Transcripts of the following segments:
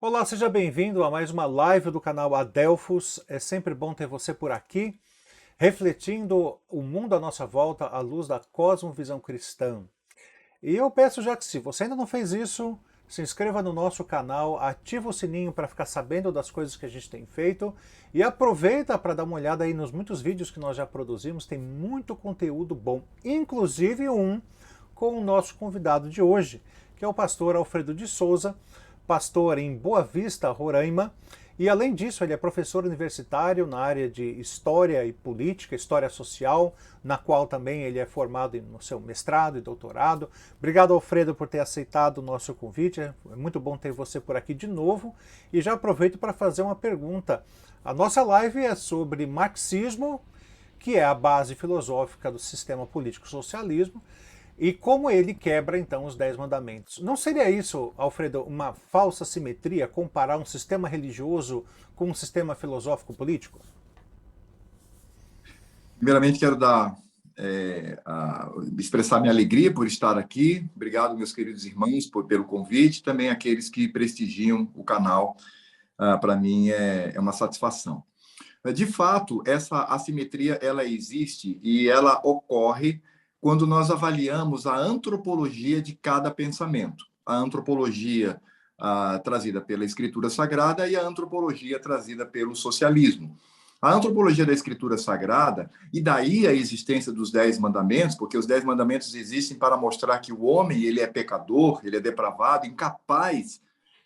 Olá, seja bem-vindo a mais uma live do canal Adelphos. É sempre bom ter você por aqui, refletindo o mundo à nossa volta à luz da cosmovisão cristã. E eu peço já que se você ainda não fez isso, se inscreva no nosso canal, ativa o sininho para ficar sabendo das coisas que a gente tem feito e aproveita para dar uma olhada aí nos muitos vídeos que nós já produzimos, tem muito conteúdo bom, inclusive um com o nosso convidado de hoje, que é o pastor Alfredo de Souza, pastor em Boa Vista, Roraima, e além disso ele é professor universitário na área de História e Política, História Social, na qual também ele é formado no seu mestrado e doutorado. Obrigado, Alfredo, por ter aceitado o nosso convite, é muito bom ter você por aqui de novo, e já aproveito para fazer uma pergunta. A nossa live é sobre marxismo, que é a base filosófica do sistema político-socialismo, e como ele quebra, então, os 10 mandamentos. Não seria isso, Alfredo, uma falsa simetria, comparar um sistema religioso com um sistema filosófico-político? Primeiramente, quero expressar minha alegria por estar aqui. Obrigado, meus queridos irmãos, pelo convite. Também aqueles que prestigiam o canal. Para mim, é uma satisfação. De fato, essa assimetria ela existe e ela ocorre quando nós avaliamos a antropologia de cada pensamento. A antropologia trazida pela Escritura Sagrada e a antropologia trazida pelo socialismo. A antropologia da Escritura Sagrada, e daí a existência dos 10 mandamentos, porque os 10 mandamentos existem para mostrar que o homem ele é pecador, ele é depravado, incapaz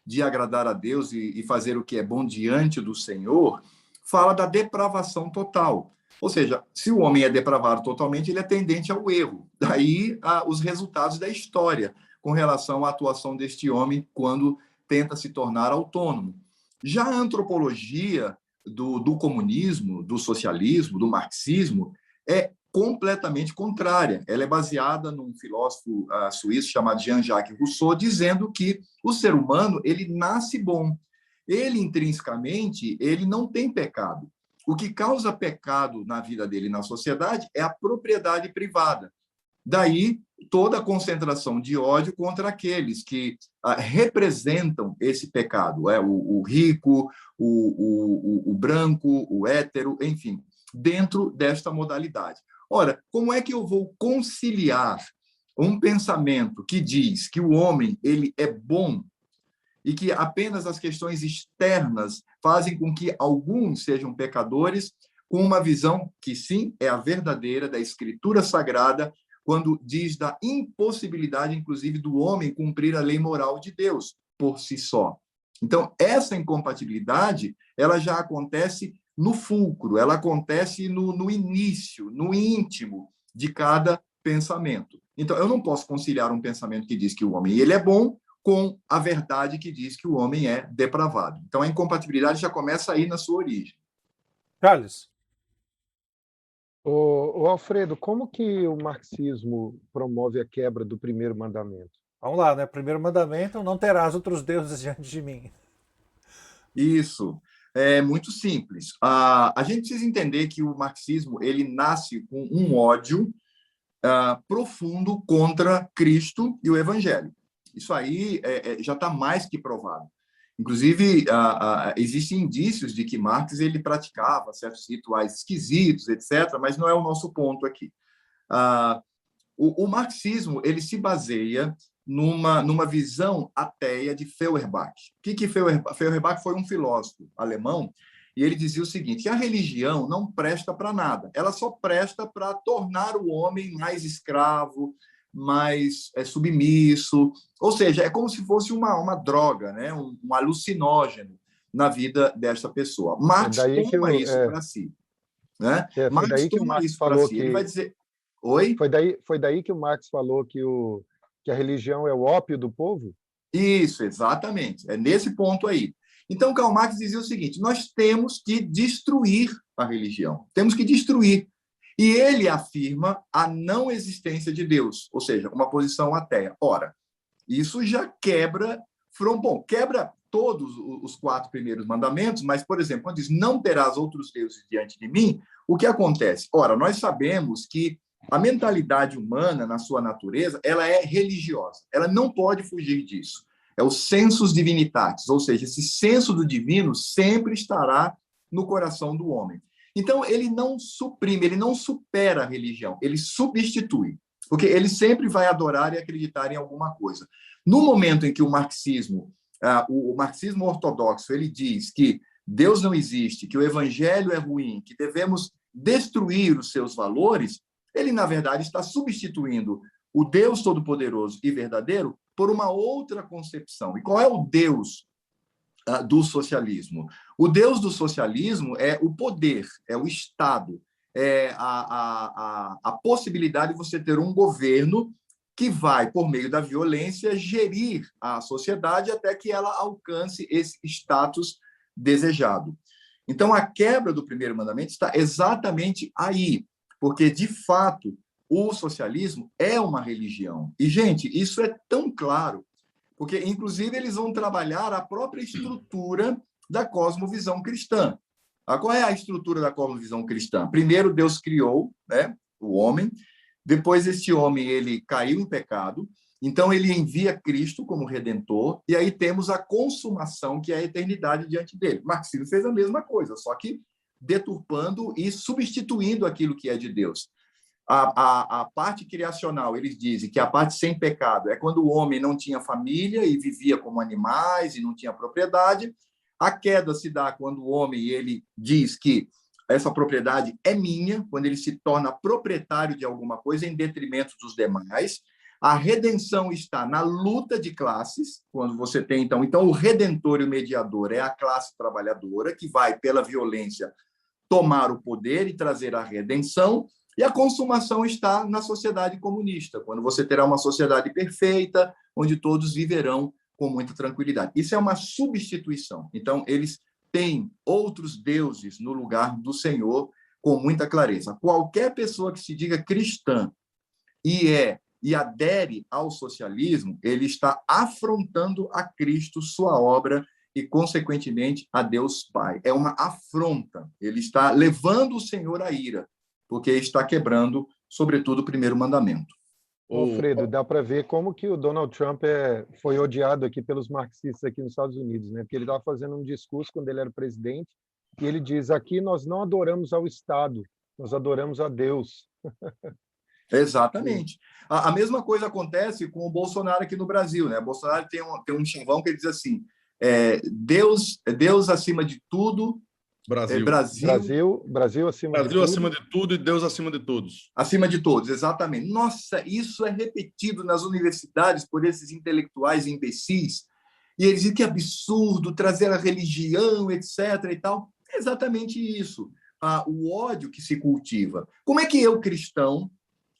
de agradar a Deus e fazer o que é bom diante do Senhor, fala da depravação total. Ou seja, se o homem é depravado totalmente, ele é tendente ao erro. Daí os resultados da história com relação à atuação deste homem quando tenta se tornar autônomo. Já a antropologia do comunismo, do socialismo, do marxismo, é completamente contrária. Ela é baseada num filósofo suíço chamado Jean-Jacques Rousseau, dizendo que o ser humano ele nasce bom. Ele, intrinsecamente, ele não tem pecado. O que causa pecado na vida dele e na sociedade é a propriedade privada. Daí, toda a concentração de ódio contra aqueles que representam esse pecado. O rico, o branco, o hétero, enfim, dentro desta modalidade. Ora, como é que eu vou conciliar um pensamento que diz que o homem ele é bom e que apenas as questões externas fazem com que alguns sejam pecadores, com uma visão que, sim, é a verdadeira da Escritura Sagrada, quando diz da impossibilidade, inclusive, do homem cumprir a lei moral de Deus por si só. Então, essa incompatibilidade ela já acontece no fulcro, ela acontece no início, no íntimo de cada pensamento. Então, eu não posso conciliar um pensamento que diz que o homem ele é bom com a verdade que diz que o homem é depravado. Então, a incompatibilidade já começa aí na sua origem. Carlos? Ô Alfredo, como que o marxismo promove a quebra do primeiro mandamento? Vamos lá, né? Primeiro mandamento, não terás outros deuses diante de mim. Isso. É muito simples. A gente precisa entender que o marxismo ele nasce com um ódio profundo contra Cristo e o Evangelho. Isso aí já está mais que provado. Inclusive, existem indícios de que Marx ele praticava certos rituais esquisitos, etc., mas não é o nosso ponto aqui. O marxismo ele se baseia numa visão ateia de Feuerbach. O que Feuerbach foi um filósofo alemão, e ele dizia o seguinte, que a religião não presta para nada, ela só presta para tornar o homem mais escravo, mais submisso, ou seja, é como se fosse uma droga, né? um alucinógeno na vida desta pessoa. Marx toma isso para si. Né? Foi daí que o Marx falou que... Ele vai dizer... Oi? Foi daí que o Marx falou que a religião é o ópio do povo? Isso, exatamente. É nesse ponto aí. Então, Karl Marx dizia o seguinte, nós temos que destruir a religião. Temos que destruir. E ele afirma a não existência de Deus, ou seja, uma posição ateia. Ora, isso já quebra todos os 4 primeiros mandamentos, mas, por exemplo, quando diz não terás outros deuses diante de mim, o que acontece? Ora, nós sabemos que a mentalidade humana, na sua natureza, ela é religiosa. Ela não pode fugir disso. É o sensus divinitatis, ou seja, esse senso do divino sempre estará no coração do homem. Então, ele não suprime, ele não supera a religião, ele substitui, porque ele sempre vai adorar e acreditar em alguma coisa. No momento em que o marxismo ortodoxo, ele diz que Deus não existe, que o evangelho é ruim, que devemos destruir os seus valores, ele, na verdade, está substituindo o Deus Todo-Poderoso e verdadeiro por uma outra concepção. E qual é o Deus do socialismo? O Deus do socialismo é o poder, é o Estado, é a possibilidade de você ter um governo que vai, por meio da violência, gerir a sociedade até que ela alcance esse status desejado. Então, a quebra do primeiro mandamento está exatamente aí, porque, de fato, o socialismo é uma religião. E, gente, isso é tão claro, porque, inclusive, eles vão trabalhar a própria estrutura da cosmovisão cristã. Qual é a estrutura da cosmovisão cristã? Primeiro, Deus criou, né, o homem. Depois, este homem ele caiu em pecado. Então, ele envia Cristo como Redentor. E aí temos a consumação, que é a eternidade diante dele. Marxismo fez a mesma coisa, só que deturpando e substituindo aquilo que é de Deus. A parte criacional, eles dizem que a parte sem pecado é quando o homem não tinha família e vivia como animais e não tinha propriedade. A queda se dá quando o homem ele diz que essa propriedade é minha, quando ele se torna proprietário de alguma coisa em detrimento dos demais. A redenção está na luta de classes, quando você tem, então o redentor e o mediador é a classe trabalhadora, que vai, pela violência, tomar o poder e trazer a redenção. E a consumação está na sociedade comunista, quando você terá uma sociedade perfeita, onde todos viverão com muita tranquilidade. Isso é uma substituição. Então, eles têm outros deuses no lugar do Senhor com muita clareza. Qualquer pessoa que se diga cristã e adere ao socialismo, ele está afrontando a Cristo, sua obra, e, consequentemente, a Deus Pai. É uma afronta. Ele está levando o Senhor à ira, porque está quebrando, sobretudo, o primeiro mandamento. Alfredo, dá para ver como que o Donald Trump foi odiado aqui pelos marxistas aqui nos Estados Unidos, né? Porque ele estava fazendo um discurso quando ele era presidente e ele diz: aqui nós não adoramos ao Estado, nós adoramos a Deus. Exatamente. A mesma coisa acontece com o Bolsonaro aqui no Brasil, né? O Bolsonaro tem um chavão que ele diz assim: Deus acima de tudo. Brasil acima de tudo e Deus acima de todos. Acima de todos, exatamente. Nossa, isso é repetido nas universidades por esses intelectuais imbecis. E eles dizem que é absurdo trazer a religião, etc. e tal. É exatamente isso. O ódio que se cultiva. Como é que eu, cristão,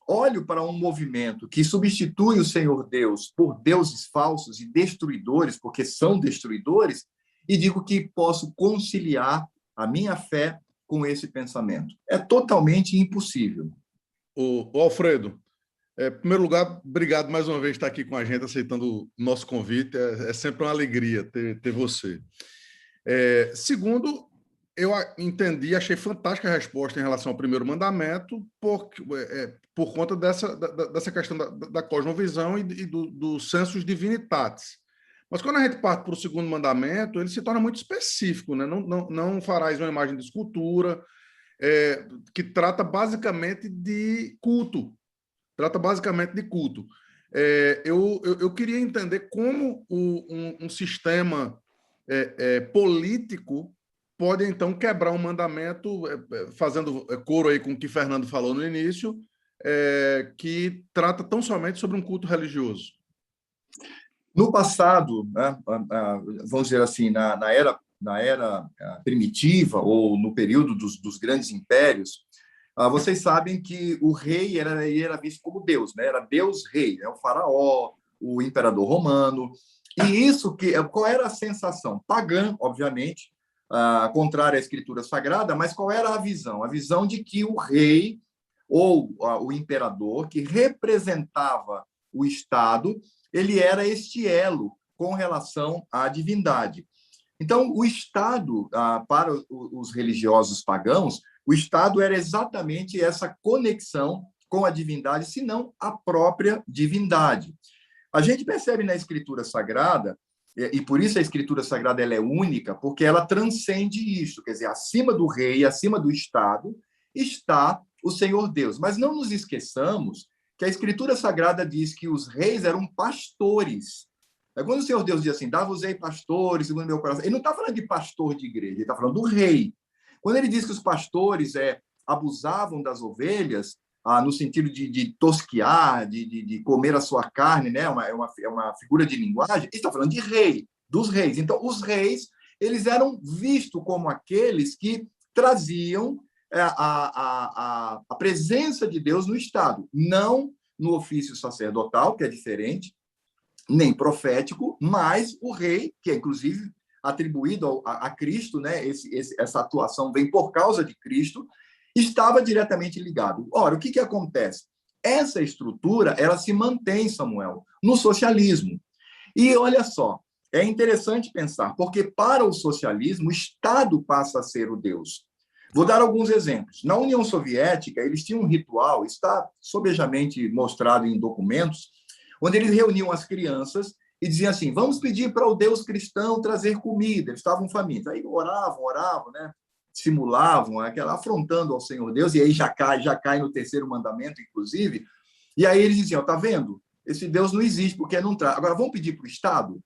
olho para um movimento que substitui o Senhor Deus por deuses falsos e destruidores, porque são destruidores, e digo que posso conciliar a minha fé com esse pensamento? É totalmente impossível. O Alfredo, em primeiro lugar, obrigado mais uma vez por estar aqui com a gente, aceitando o nosso convite. É sempre uma alegria ter você. Segundo, eu entendi, achei fantástica a resposta em relação ao primeiro mandamento, por conta dessa questão da cosmovisão e do sensus divinitatis. Mas quando a gente parte para o segundo mandamento, ele se torna muito específico, né? Não farás uma imagem de escultura, que trata basicamente de culto. Eu queria entender como um sistema político pode, então, quebrar um mandamento, fazendo coro aí com o que Fernando falou no início, que trata tão somente sobre um culto religioso. No passado, né, vamos dizer assim, na era primitiva, ou no período dos grandes impérios, vocês sabem que o rei era visto como Deus, né? Era Deus-rei, o faraó, o imperador romano. E qual era a sensação? Pagã, obviamente, contrária à escritura sagrada, mas qual era a visão? A visão de que o rei ou o imperador, que representava o Estado, ele era este elo com relação à divindade. Então, o Estado, para os religiosos pagãos, o Estado era exatamente essa conexão com a divindade, se não a própria divindade. A gente percebe na Escritura Sagrada e por isso a Escritura Sagrada ela é única, porque ela transcende isso, quer dizer, acima do rei, acima do Estado, está o Senhor Deus. Mas não nos esqueçamos que a Escritura Sagrada diz que os reis eram pastores. Quando o Senhor Deus diz assim, dá-vos-ei pastores, segundo meu coração, ele não está falando de pastor de igreja, ele está falando do rei. Quando ele diz que os pastores abusavam das ovelhas, no sentido de tosquear, de comer a sua carne, né? É uma figura de linguagem, ele está falando de rei, dos reis. Então, os reis, eles eram vistos como aqueles que traziam a presença de Deus no Estado, não no ofício sacerdotal, que é diferente, nem profético, mas o rei, que é inclusive atribuído a Cristo, né? Essa atuação vem por causa de Cristo, estava diretamente ligado. Ora, o que acontece? Essa estrutura, ela se mantém, Samuel, no socialismo. E olha só, é interessante pensar, porque para o socialismo, o Estado passa a ser o Deus. Vou dar alguns exemplos. Na União Soviética, eles tinham um ritual, está sobejamente mostrado em documentos, onde eles reuniam as crianças e diziam assim, vamos pedir para o Deus cristão trazer comida. Eles estavam famintos. Aí oravam, né? Simulavam, afrontando ao Senhor Deus, e aí já cai no terceiro mandamento, inclusive. E aí eles diziam, tá vendo? Esse Deus não existe, porque não traz. Agora, vamos pedir para o Estado?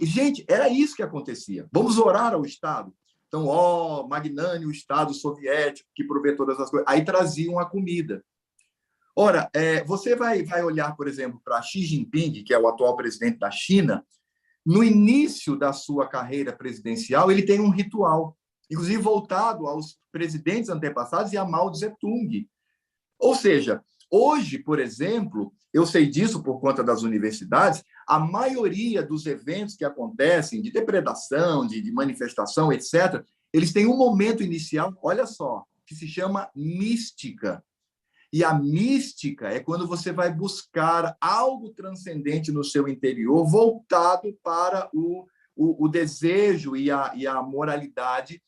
Gente, era isso que acontecia. Vamos orar ao Estado. Então, magnânimo Estado soviético, que provê todas as coisas. Aí traziam a comida. Ora, você vai olhar, por exemplo, para Xi Jinping, que é o atual presidente da China, no início da sua carreira presidencial, ele tem um ritual, inclusive voltado aos presidentes antepassados e a Mao Tse-tung. Ou seja, hoje, por exemplo, eu sei disso por conta das universidades, a maioria dos eventos que acontecem, de depredação, de manifestação, etc., eles têm um momento inicial, olha só, que se chama mística. E a mística é quando você vai buscar algo transcendente no seu interior, voltado para o desejo e a moralidade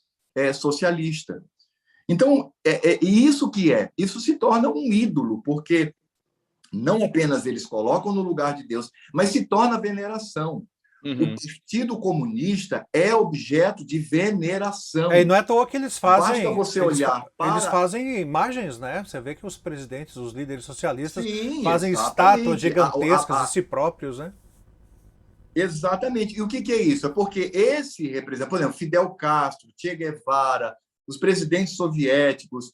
socialista. Então, isso que é? Isso se torna um ídolo, porque não apenas eles colocam no lugar de Deus, mas se torna veneração. O Partido Comunista é objeto de veneração. E não é à toa que eles fazem. Basta você olhar para... Eles fazem imagens, né? Você vê que os presidentes, os líderes socialistas, Sim, fazem exatamente. Estátuas gigantescas de si próprios, né? Exatamente. E o que é isso? É porque esse representa, por exemplo, Fidel Castro, Che Guevara, os presidentes soviéticos,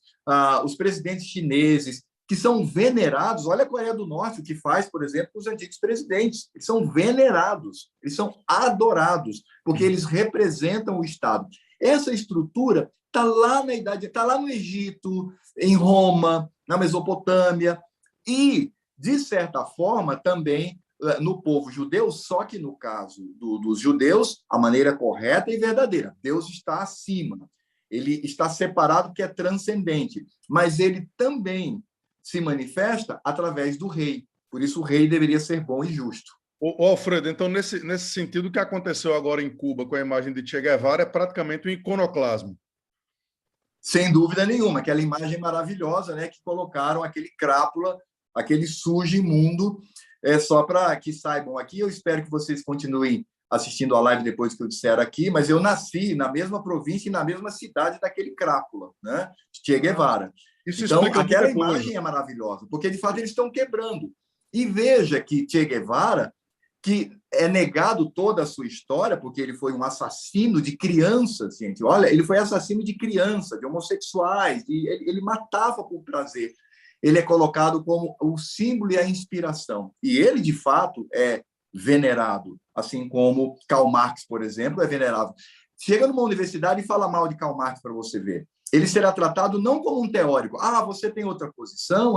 os presidentes chineses, que são venerados. Olha a Coreia do Norte, o que faz, por exemplo, com os antigos presidentes. Eles são venerados, eles são adorados, porque eles representam o Estado. Essa estrutura está lá na Idade, está lá no Egito, em Roma, na Mesopotâmia, e, de certa forma, também no povo judeu, só que no caso dos judeus, a maneira correta e verdadeira. Deus está acima, ele está separado porque é transcendente, mas ele também se manifesta através do rei. Por isso, o rei deveria ser bom e justo. Alfredo, então, nesse sentido, o que aconteceu agora em Cuba com a imagem de Che Guevara é praticamente um iconoclasmo. Sem dúvida nenhuma, aquela imagem maravilhosa, né, que colocaram aquele crápula, aquele sujo imundo, só para que saibam aqui. Eu espero que vocês continuem assistindo a live depois que eu disser aqui, mas eu nasci na mesma província e na mesma cidade daquele crápula, né, Che Guevara. Isso então, explica aquela muita coisa. imagem é maravilhosa, porque, de fato, eles estão quebrando. E veja que Che Guevara, que é negado toda a sua história, porque ele foi um assassino de crianças, gente. Olha, ele foi assassino de crianças, de homossexuais, ele matava por prazer. Ele é colocado como o símbolo e a inspiração. E ele, de fato, é venerado, assim como Karl Marx, por exemplo, é venerado. Chega numa universidade e fala mal de Karl Marx para você ver. Ele será tratado não como um teórico. Você tem outra posição?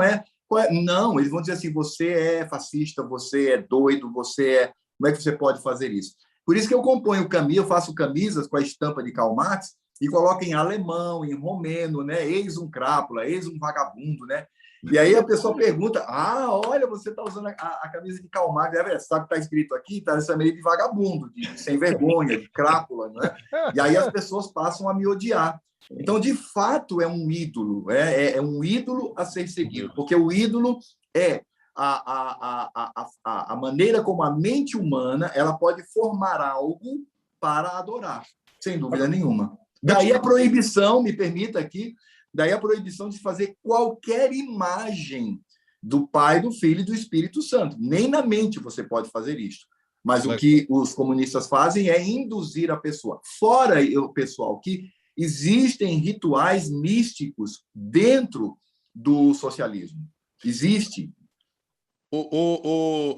Não, eles vão dizer assim, você é fascista, você é doido, como é que você pode fazer isso? Por isso que eu componho eu faço camisas com a estampa de Karl Marx e coloco em alemão, em romeno, né? Eis um crápula, eis um vagabundo, né? E aí a pessoa pergunta, olha, você está usando a camisa de Karl Marx, sabe o que está escrito aqui? Está essa meio de vagabundo, de sem vergonha, de crápula, né? E aí as pessoas passam a me odiar. Então, de fato, é um ídolo, é um ídolo a ser seguido, porque o ídolo é a maneira como a mente humana ela pode formar algo para adorar, sem dúvida nenhuma. Daí a proibição, me permita aqui, daí a proibição de fazer qualquer imagem do Pai, do Filho e do Espírito Santo. Nem na mente você pode fazer isso. Mas o que os comunistas fazem é induzir a pessoa. Fora, pessoal, que existem rituais místicos dentro do socialismo. Existe.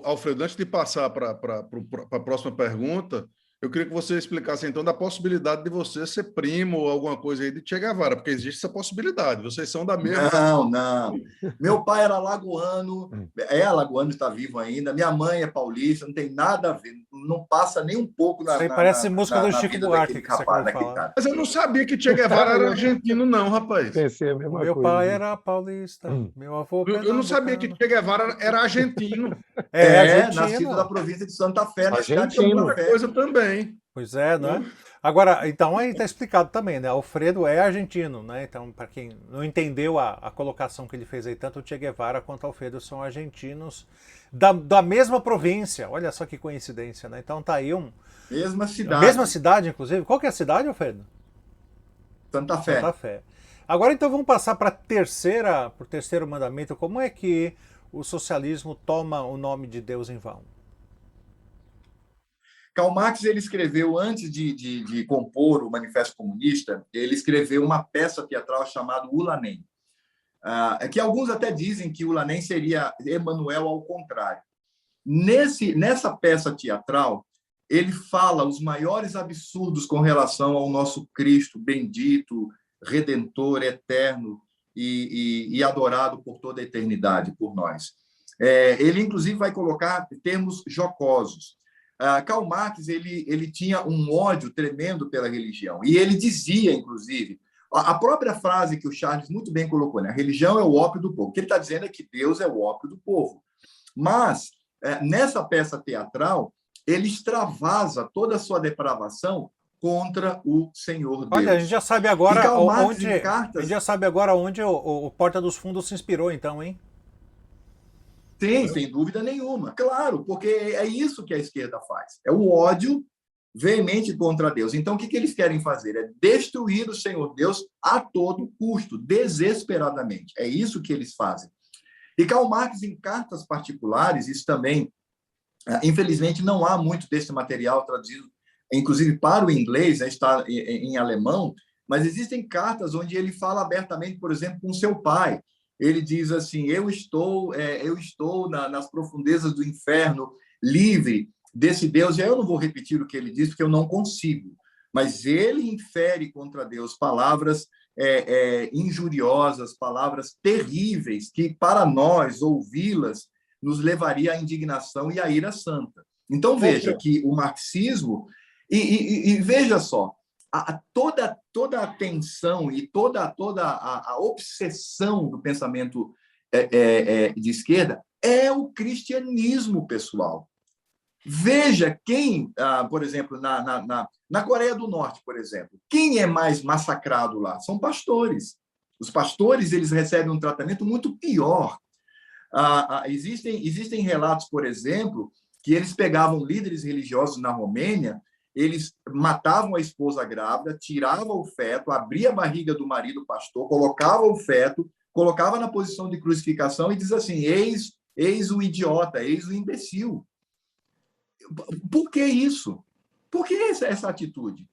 Alfredo, antes de passar para a próxima pergunta, eu queria que você explicasse, então, da possibilidade de você ser primo ou alguma coisa aí de Che Guevara, porque existe essa possibilidade. Vocês são da mesma... Não. Meu pai era alagoano, alagoano, está vivo ainda. Minha mãe é paulista, não tem nada a ver. Não passa nem um pouco na... Isso aí parece música do Chico Buarque que você acabou de falar. Mas eu não sabia que Che Guevara era argentino, não, rapaz. Pensei a mesma Meu coisa. pai era paulista, meu avô... Eu não sabia que Che Guevara era argentino. Argentino. Nascido da província de Santa Fé, na cidade de Argentino. Santa Fé. Coisa também. Pois é, né? Agora, então aí está explicado também, né? Alfredo é argentino, né? Então, para quem não entendeu a colocação que ele fez aí, tanto o Che Guevara quanto o Alfredo são argentinos da mesma província. Olha só que coincidência, né? Então tá aí Mesma cidade. Mesma cidade, inclusive. Qual que é a cidade, Alfredo? Santa Fé. Santa Fé. Agora então vamos passar para o terceiro mandamento. Como é que o socialismo toma o nome de Deus em vão? Karl Marx, ele escreveu, antes de compor o Manifesto Comunista, ele escreveu uma peça teatral chamada Ulanem. Que alguns até dizem que Ulanem seria Emmanuel ao contrário. Nessa peça teatral, ele fala os maiores absurdos com relação ao nosso Cristo bendito, redentor, eterno e adorado por toda a eternidade por nós. Ele, inclusive, vai colocar termos jocosos. Karl Marx ele tinha um ódio tremendo pela religião. E ele dizia, inclusive, a própria frase que o Charles muito bem colocou, né? A religião é o ópio do povo. O que ele está dizendo é que Deus é o ópio do povo. Mas, nessa peça teatral, ele extravasa toda a sua depravação contra o Senhor Deus. Olha, a gente já sabe agora onde, cartas... a gente já sabe agora onde o Porta dos Fundos se inspirou, então, hein? Sim, sem dúvida nenhuma. Claro, porque é isso que a esquerda faz. É o ódio veemente contra Deus. Então, o que eles querem fazer? É destruir o Senhor Deus a todo custo, desesperadamente. É isso que eles fazem. E Karl Marx, em cartas particulares, isso também, infelizmente, não há muito desse material traduzido, inclusive para o inglês, está em alemão, mas existem cartas onde ele fala abertamente, por exemplo, com seu pai. Ele diz assim, eu estou nas profundezas do inferno, livre desse Deus. E aí eu não vou repetir o que ele diz, porque eu não consigo. Mas ele infere contra Deus palavras injuriosas, palavras terríveis, que para nós ouvi-las nos levaria à indignação e à ira santa. Então veja que o marxismo... E veja só, toda a tensão e toda a obsessão do pensamento de esquerda é o cristianismo, pessoal. Veja quem, por exemplo, na Coreia do Norte, por exemplo, quem é mais massacrado lá? São pastores. Os pastores eles recebem um tratamento muito pior. Existem relatos, por exemplo, que eles pegavam líderes religiosos na Romênia. Eles matavam a esposa grávida, tiravam o feto, abria a barriga do marido pastor, colocava o feto, colocava na posição de crucificação e diz assim, eis o idiota, eis o imbecil. Por que isso? Por que essa atitude?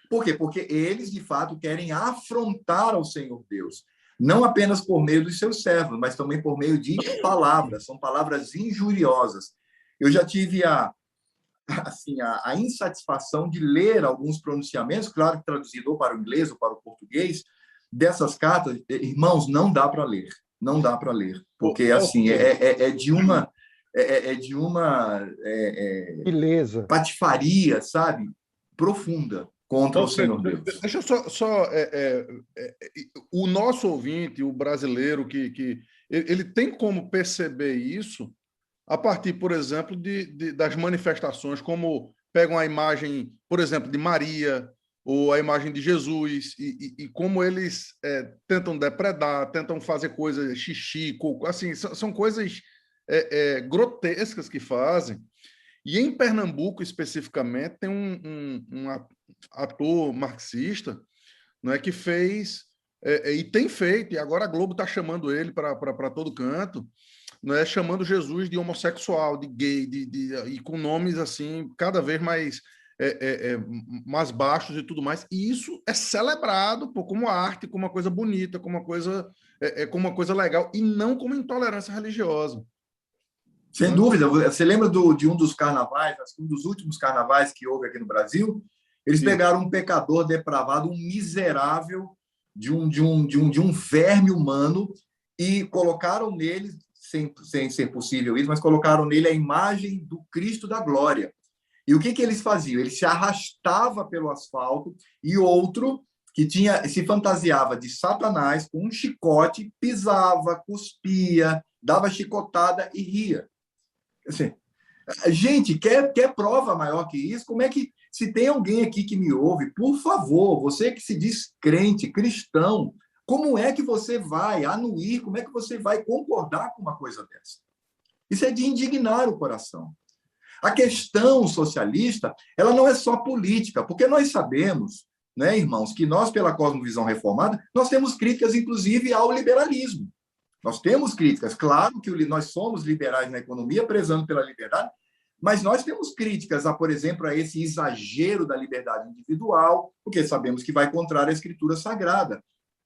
Por quê? Porque eles, de fato, querem afrontar ao Senhor Deus, não apenas por meio dos seus servos, mas também por meio de palavras, são palavras injuriosas. Eu já tive a insatisfação de ler alguns pronunciamentos, claro que traduzido ou para o inglês ou para o português, dessas cartas. Irmãos, não dá para ler, porque assim é de uma beleza, patifaria, sabe, profunda contra o Senhor Deus. Deixa eu só o nosso ouvinte, o brasileiro, que ele tem como perceber isso a partir, por exemplo, das manifestações, como pegam a imagem, por exemplo, de Maria ou a imagem de Jesus e como eles tentam depredar, tentam fazer coisas xixi, assim, são coisas grotescas que fazem. E em Pernambuco, especificamente, tem um ator marxista, não é, que fez, e tem feito, e agora a Globo está chamando ele para todo canto, não é, chamando Jesus de homossexual, de gay, e com nomes assim cada vez mais baixos e tudo mais. E isso é celebrado, pô, como arte, como uma coisa bonita, como uma coisa legal, e não como intolerância religiosa. Sem dúvida. Você lembra de um dos carnavais, um dos últimos carnavais que houve aqui no Brasil? Eles pegaram um pecador depravado, um miserável, de um verme humano, e colocaram nele, sem ser possível isso, mas colocaram nele a imagem do Cristo da glória. E o que eles faziam? Ele se arrastava pelo asfalto, e outro que se fantasiava de Satanás, com um chicote, pisava, cuspia, dava chicotada e ria. Assim, gente, quer prova maior que isso? Como é que, se tem alguém aqui que me ouve, por favor, você que se diz crente, cristão, como é que você vai anuir, como é que você vai concordar com uma coisa dessa? Isso é de indignar o coração. A questão socialista, ela não é só política, porque nós sabemos, né, irmãos, que nós, pela cosmovisão reformada, nós temos críticas, inclusive, ao liberalismo. Nós temos críticas, claro que nós somos liberais na economia, prezando pela liberdade, mas nós temos críticas, por exemplo, a esse exagero da liberdade individual, porque sabemos que vai contra a Escritura Sagrada.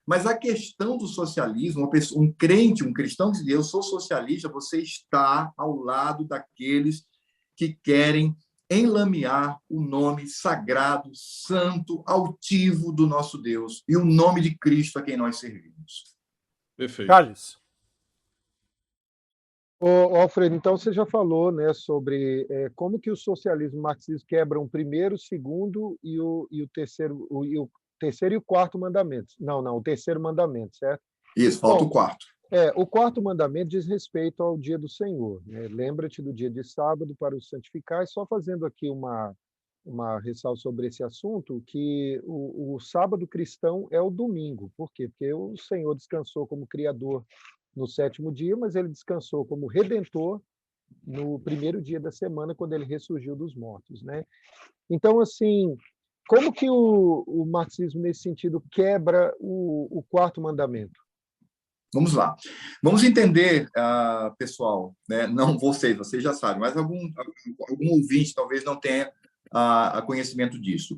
Mas a questão do socialismo, um crente, um cristão que diz, eu sou socialista, você está ao lado daqueles que querem enlamear o nome sagrado, santo, altivo do nosso Deus e o nome de Cristo a quem nós servimos. Perfeito. Carlos. Alfredo, então você já falou, né, sobre como que o socialismo marxismo quebram o primeiro, o segundo e o terceiro, o terceiro e o quarto mandamento. Não, o terceiro mandamento, certo? Isso, falta o quarto. O quarto mandamento diz respeito ao dia do Senhor, né? Lembra-te do dia de sábado para o santificar. E só fazendo aqui uma ressalva sobre esse assunto, que o sábado cristão é o domingo. Por quê? Porque o Senhor descansou como Criador no sétimo dia, mas ele descansou como Redentor no primeiro dia da semana, quando ele ressurgiu dos mortos, né? Então, assim, como que o marxismo, nesse sentido, quebra o quarto mandamento? Vamos lá. Vamos entender, pessoal, né? Não vocês já sabem, mas algum ouvinte talvez não tenha conhecimento disso.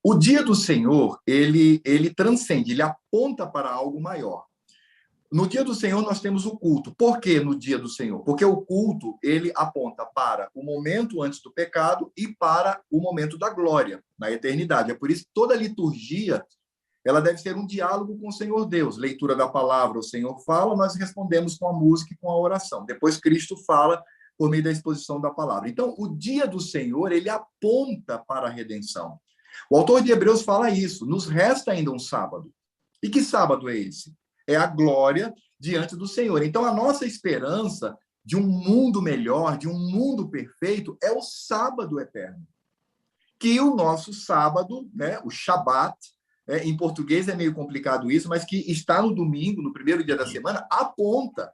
O dia do Senhor, ele transcende, ele aponta para algo maior. No dia do Senhor, nós temos o culto. Por que no dia do Senhor? Porque o culto, ele aponta para o momento antes do pecado e para o momento da glória, na eternidade. É por isso que toda liturgia, ela deve ser um diálogo com o Senhor Deus. Leitura da palavra, o Senhor fala, nós respondemos com a música e com a oração. Depois Cristo fala por meio da exposição da palavra. Então, o dia do Senhor, ele aponta para a redenção. O autor de Hebreus fala isso. Nos resta ainda um sábado. E que sábado é esse? É a glória diante do Senhor. Então, a nossa esperança de um mundo melhor, de um mundo perfeito, é o sábado eterno. Que o nosso sábado, né, o Shabat, em português é meio complicado isso, mas que está no domingo, no primeiro dia da semana, aponta.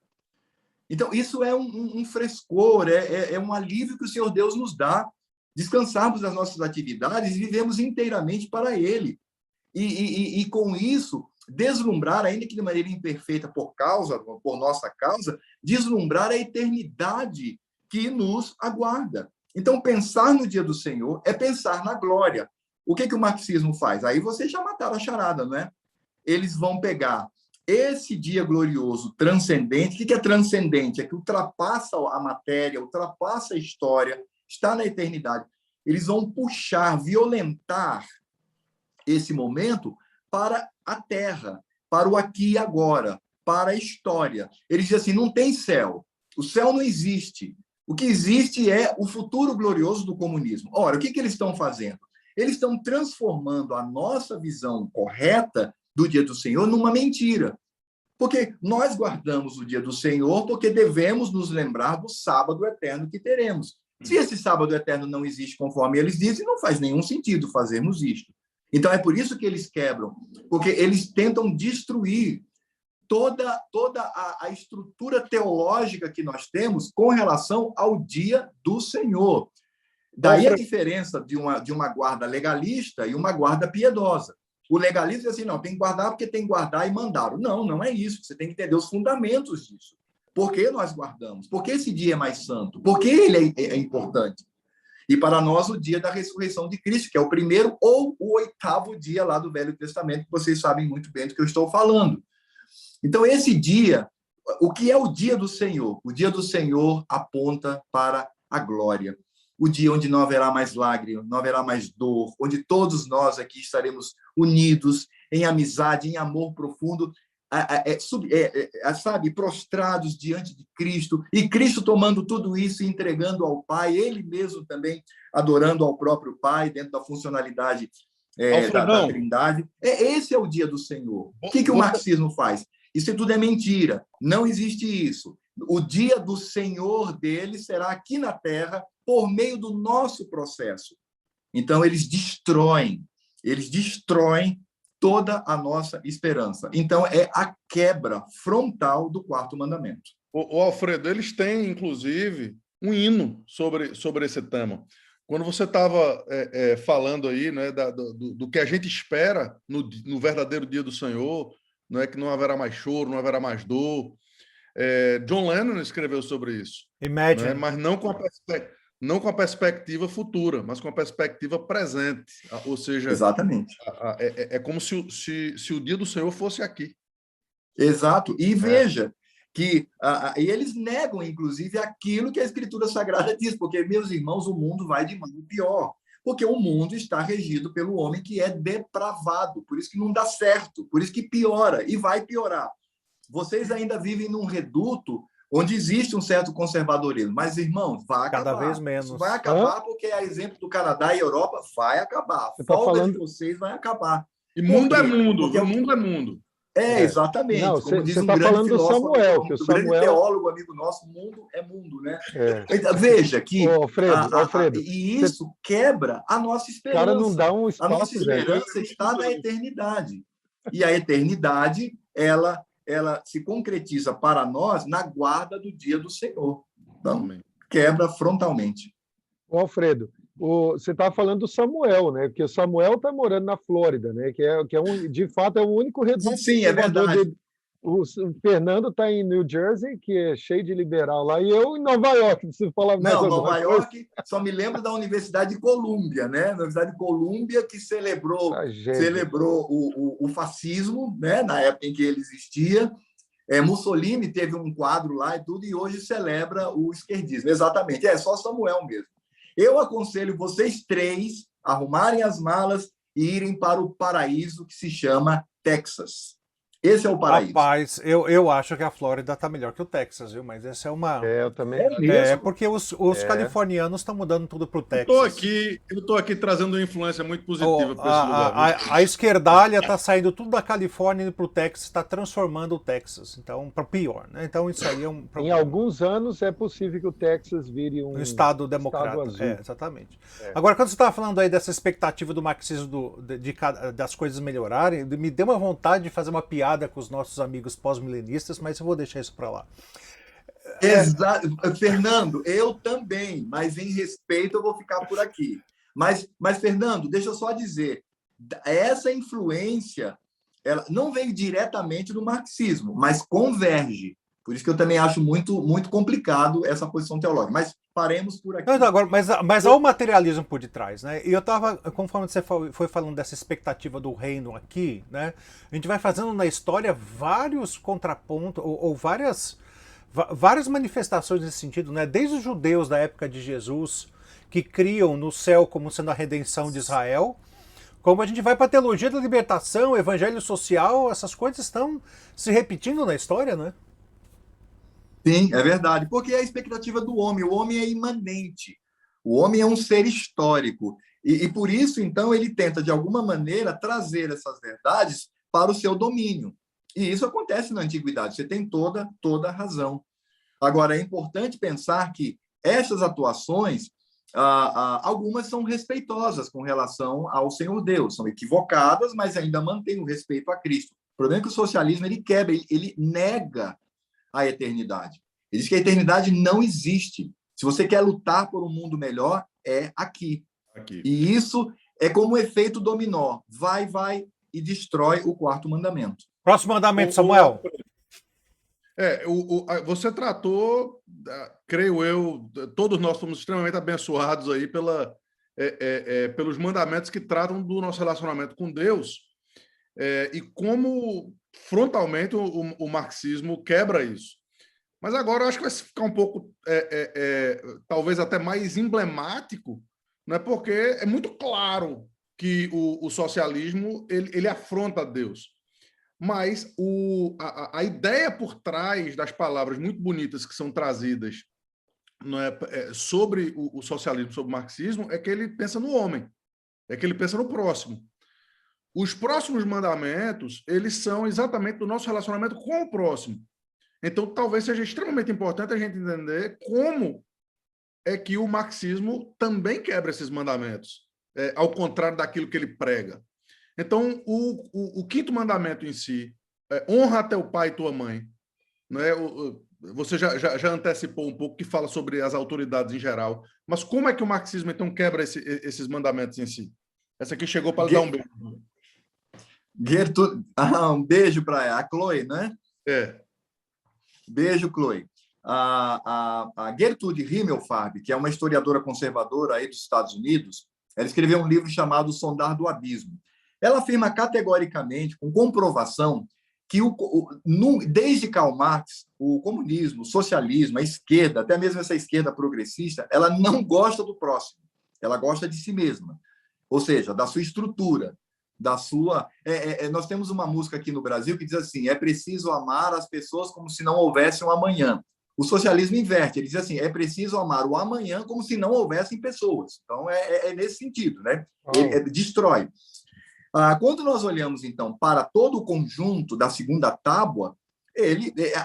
Então, isso é um frescor, é um alívio que o Senhor Deus nos dá. Descansarmos das nossas atividades e vivemos inteiramente para Ele. E com isso, deslumbrar, ainda que de maneira imperfeita por nossa causa, deslumbrar a eternidade que nos aguarda. Então, pensar no dia do Senhor é pensar na glória. O que o marxismo faz? Aí vocês já mataram a charada, não é? Eles vão pegar esse dia glorioso, transcendente. O que é transcendente? É que ultrapassa a matéria, ultrapassa a história, está na eternidade. Eles vão puxar, violentar esse momento para a terra, para o aqui e agora, para a história. Eles dizem assim, não tem céu. O céu não existe. O que existe é o futuro glorioso do comunismo. Ora, o que eles estão fazendo? Eles estão transformando a nossa visão correta do dia do Senhor numa mentira. Porque nós guardamos o dia do Senhor porque devemos nos lembrar do sábado eterno que teremos. Se esse sábado eterno não existe conforme eles dizem, não faz nenhum sentido fazermos isto. Então, é por isso que eles quebram, porque eles tentam destruir toda a estrutura teológica que nós temos com relação ao dia do Senhor. Daí a diferença de uma guarda legalista e uma guarda piedosa. O legalista diz assim, não, tem que guardar porque tem que guardar e mandaram. Não, não é isso. Você tem que entender os fundamentos disso. Por que nós guardamos? Por que esse dia é mais santo? Por que ele é importante? E para nós, o dia da ressurreição de Cristo, que é o primeiro ou o 8º dia lá do Velho Testamento, que vocês sabem muito bem do que eu estou falando. Então, esse dia, o que é o dia do Senhor? O dia do Senhor aponta para a glória. O dia onde não haverá mais lágrima, não haverá mais dor, onde todos nós aqui estaremos unidos em amizade, em amor profundo, sabe, prostrados diante de Cristo, e Cristo tomando tudo isso e entregando ao Pai, ele mesmo também adorando ao próprio Pai, dentro da funcionalidade da Trindade. Esse é o dia do Senhor. O que o marxismo faz? Isso tudo é mentira. Não existe isso. O dia do Senhor dele será aqui na Terra por meio do nosso processo. Então, eles destroem toda a nossa esperança. Então, é a quebra frontal do 4º mandamento. O Alfredo, eles têm, inclusive, um hino sobre esse tema. Quando você estava falando aí, né, do que a gente espera no verdadeiro dia do Senhor, não é que não haverá mais choro, não haverá mais dor. John Lennon escreveu sobre isso. Imagine. Né, mas não com a perspectiva futura, mas com a perspectiva presente. Ou seja, exatamente. É como se o dia do Senhor fosse aqui. Exato. E veja que e eles negam, inclusive, aquilo que a Escritura Sagrada diz, porque, meus irmãos, o mundo vai de mal em pior. Porque o mundo está regido pelo homem que é depravado, por isso que não dá certo, por isso que piora, e vai piorar. Vocês ainda vivem num reduto onde existe um certo conservadorismo, mas, irmãos, vai acabar. Cada vez menos. Isso vai acabar porque, a exemplo do Canadá e Europa, vai acabar. A folga de vocês vai acabar. E mundo é mundo, porque o mundo é mundo. Exatamente. Não, como diz você um está grande falando filósofo, do Samuel, que o grande Samuel... teólogo, amigo nosso, mundo é mundo, né? Então, veja que... Alfredo, e isso quebra a nossa esperança. Cara, não dá um espaço, a nossa esperança está na eternidade. E a eternidade, ela se concretiza para nós na guarda do dia do Senhor. Então, quebra frontalmente. Alfredo, você está falando do Samuel, né? Porque o Samuel está morando na Flórida, né? Que é de fato, é o único reduto. Sim, é verdade. O Fernando está em New Jersey, que é cheio de liberal lá, e eu em Nova York, preciso falar mais alguma coisa. Nova York, só me lembro da Universidade de Colômbia, né? A Universidade de Colômbia que celebrou o fascismo, né? Na época em que ele existia. Mussolini teve um quadro lá e tudo, e hoje celebra o esquerdismo. Exatamente, é só Samuel mesmo. Eu aconselho vocês 3 arrumarem as malas e irem para o paraíso que se chama Texas. Esse é o paraíso. Rapaz, eu acho que a Flórida está melhor que o Texas, viu? Mas essa é uma... eu também. Porque os californianos estão mudando tudo para o Texas. Eu estou aqui trazendo uma influência muito positiva para esse lugar. A esquerdalha está saindo tudo da Califórnia e para o Texas, está transformando o Texas, então, para pior, né? Então isso aí é um problema. Em alguns anos é possível que o Texas vire um estado democrata. Estado azul. Exatamente. Agora, quando você estava falando aí dessa expectativa do marxismo das coisas melhorarem, me deu uma vontade de fazer uma piada com os nossos amigos pós-milenistas, mas eu vou deixar isso para lá. Exato. Fernando, eu também, mas em respeito eu vou ficar por aqui. Mas Fernando, deixa eu só dizer, essa influência ela não veio diretamente do marxismo, mas converge. Por isso que eu também acho muito, muito complicado essa posição teológica. Mas paremos por aqui. Agora, mas há o materialismo por detrás, né? E eu estava, conforme você foi falando dessa expectativa do reino aqui, né? A gente vai fazendo na história vários contrapontos, ou várias manifestações nesse sentido, né? Desde os judeus da época de Jesus, que criam no céu como sendo a redenção de Israel, como a gente vai para a teologia da libertação, evangelho social, essas coisas estão se repetindo na história, né? Sim, é verdade, porque é a expectativa do homem. O homem é imanente, o homem é um ser histórico. E por isso, então, ele tenta, de alguma maneira, trazer essas verdades para o seu domínio. E isso acontece na antiguidade, você tem toda a razão. Agora, é importante pensar que essas atuações, algumas são respeitosas com relação ao Senhor Deus, são equivocadas, mas ainda mantêm o respeito a Cristo. problema é que o socialismo ele quebra, ele nega a eternidade. Ele diz que a eternidade não existe. Se você quer lutar por um mundo melhor, é aqui. E isso é como um efeito dominó. Vai e destrói o quarto mandamento. Próximo mandamento, Samuel. Você tratou, creio eu, todos nós fomos extremamente abençoados aí pelos mandamentos que tratam do nosso relacionamento com Deus, e como frontalmente o marxismo quebra isso. Mas agora eu acho que vai ficar um pouco, talvez até mais emblemático, né? Porque é muito claro que o socialismo ele afronta Deus. Mas a ideia por trás das palavras muito bonitas que são trazidas, não é, sobre o socialismo, sobre o marxismo, é que ele pensa no homem, é que ele pensa no próximo. Os próximos mandamentos, eles são exatamente do nosso relacionamento com o próximo. Então, talvez seja extremamente importante a gente entender como é que o marxismo também quebra esses mandamentos, ao contrário daquilo que ele prega. Então, o quinto mandamento em si, honra teu pai e tua mãe. Não é? Você já antecipou um pouco que fala sobre as autoridades em geral, mas como é que o marxismo, então, quebra esses mandamentos em si? Essa aqui chegou para lhe dar um beijo. Um beijo para a Chloe, né? Beijo, Chloe. A Gertrude Himmelfarb, que é uma historiadora conservadora aí dos Estados Unidos, ela escreveu um livro chamado Sondar do Abismo. Ela afirma categoricamente, com comprovação, que desde Karl Marx, o comunismo, o socialismo, a esquerda, até mesmo essa esquerda progressista, ela não gosta do próximo, ela gosta de si mesma, ou seja, da sua estrutura, da sua... nós temos uma música aqui no Brasil que diz assim, é preciso amar as pessoas como se não houvesse um amanhã. O socialismo inverte, ele diz assim, é preciso amar o amanhã como se não houvessem pessoas. Então, é nesse sentido, né? Ele destrói. Quando nós olhamos, então, para todo o conjunto da segunda tábua,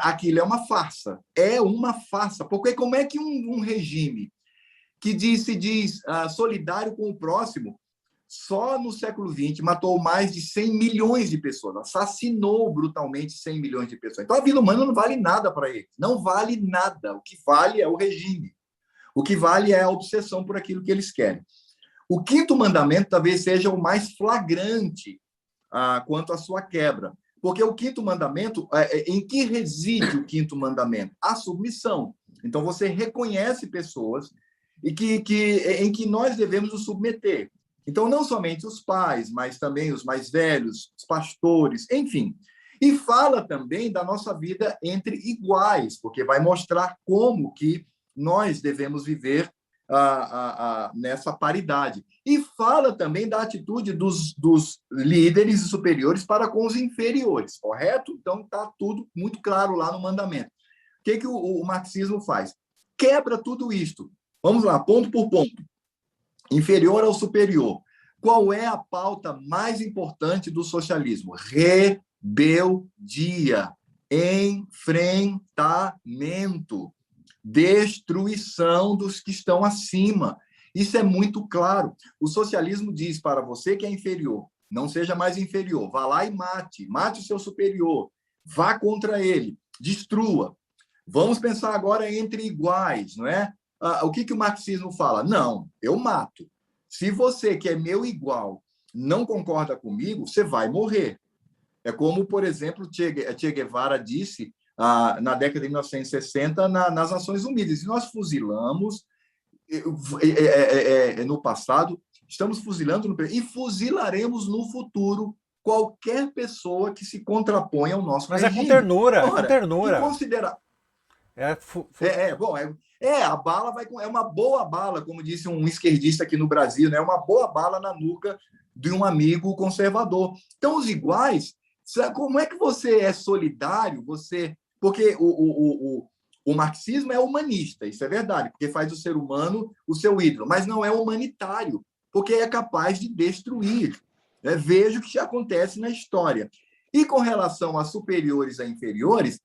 aquilo é uma farsa. É uma farsa. Porque como é que um regime que se diz solidário com o próximo, só no século XX matou mais de 100 milhões de pessoas, assassinou brutalmente 100 milhões de pessoas. Então, a vida humana não vale nada para ele. Não vale nada. O que vale é o regime. O que vale é a obsessão por aquilo que eles querem. O quinto mandamento talvez seja o mais flagrante quanto à sua quebra. Porque o quinto mandamento, em que reside o quinto mandamento? A submissão. Então, você reconhece pessoas em que nós devemos nos submeter. Então, não somente os pais, mas também os mais velhos, os pastores, enfim. E fala também da nossa vida entre iguais, porque vai mostrar como que nós devemos viver nessa paridade. E fala também da atitude dos líderes superiores para com os inferiores, correto? Então, está tudo muito claro lá no mandamento. O que o marxismo faz? Quebra tudo isto. Vamos lá, ponto por ponto. Inferior ao superior. Qual é a pauta mais importante do socialismo? Rebeldia, enfrentamento, destruição dos que estão acima. Isso é muito claro. O socialismo diz para você que é inferior, não seja mais inferior, vá lá e mate o seu superior, vá contra ele, destrua. Vamos pensar agora entre iguais, não é? O que o marxismo fala? Não, eu mato. Se você, que é meu igual, não concorda comigo, você vai morrer. É como, por exemplo, Che Guevara disse na década de 1960 nas Nações Unidas. E nós fuzilamos no passado, estamos fuzilando e fuzilaremos no futuro qualquer pessoa que se contraponha ao nosso regime. Mas é com ternura, Ora, é com ternura. E considerar... a bala é uma boa bala, como disse um esquerdista aqui no Brasil, né? Uma boa bala na nuca de um amigo conservador. Então, os iguais, como é que você é solidário? Porque o marxismo é humanista, isso é verdade, porque faz do ser humano o seu ídolo, mas não é humanitário, porque é capaz de destruir. Veja o que acontece na história. E com relação a superiores a inferiores,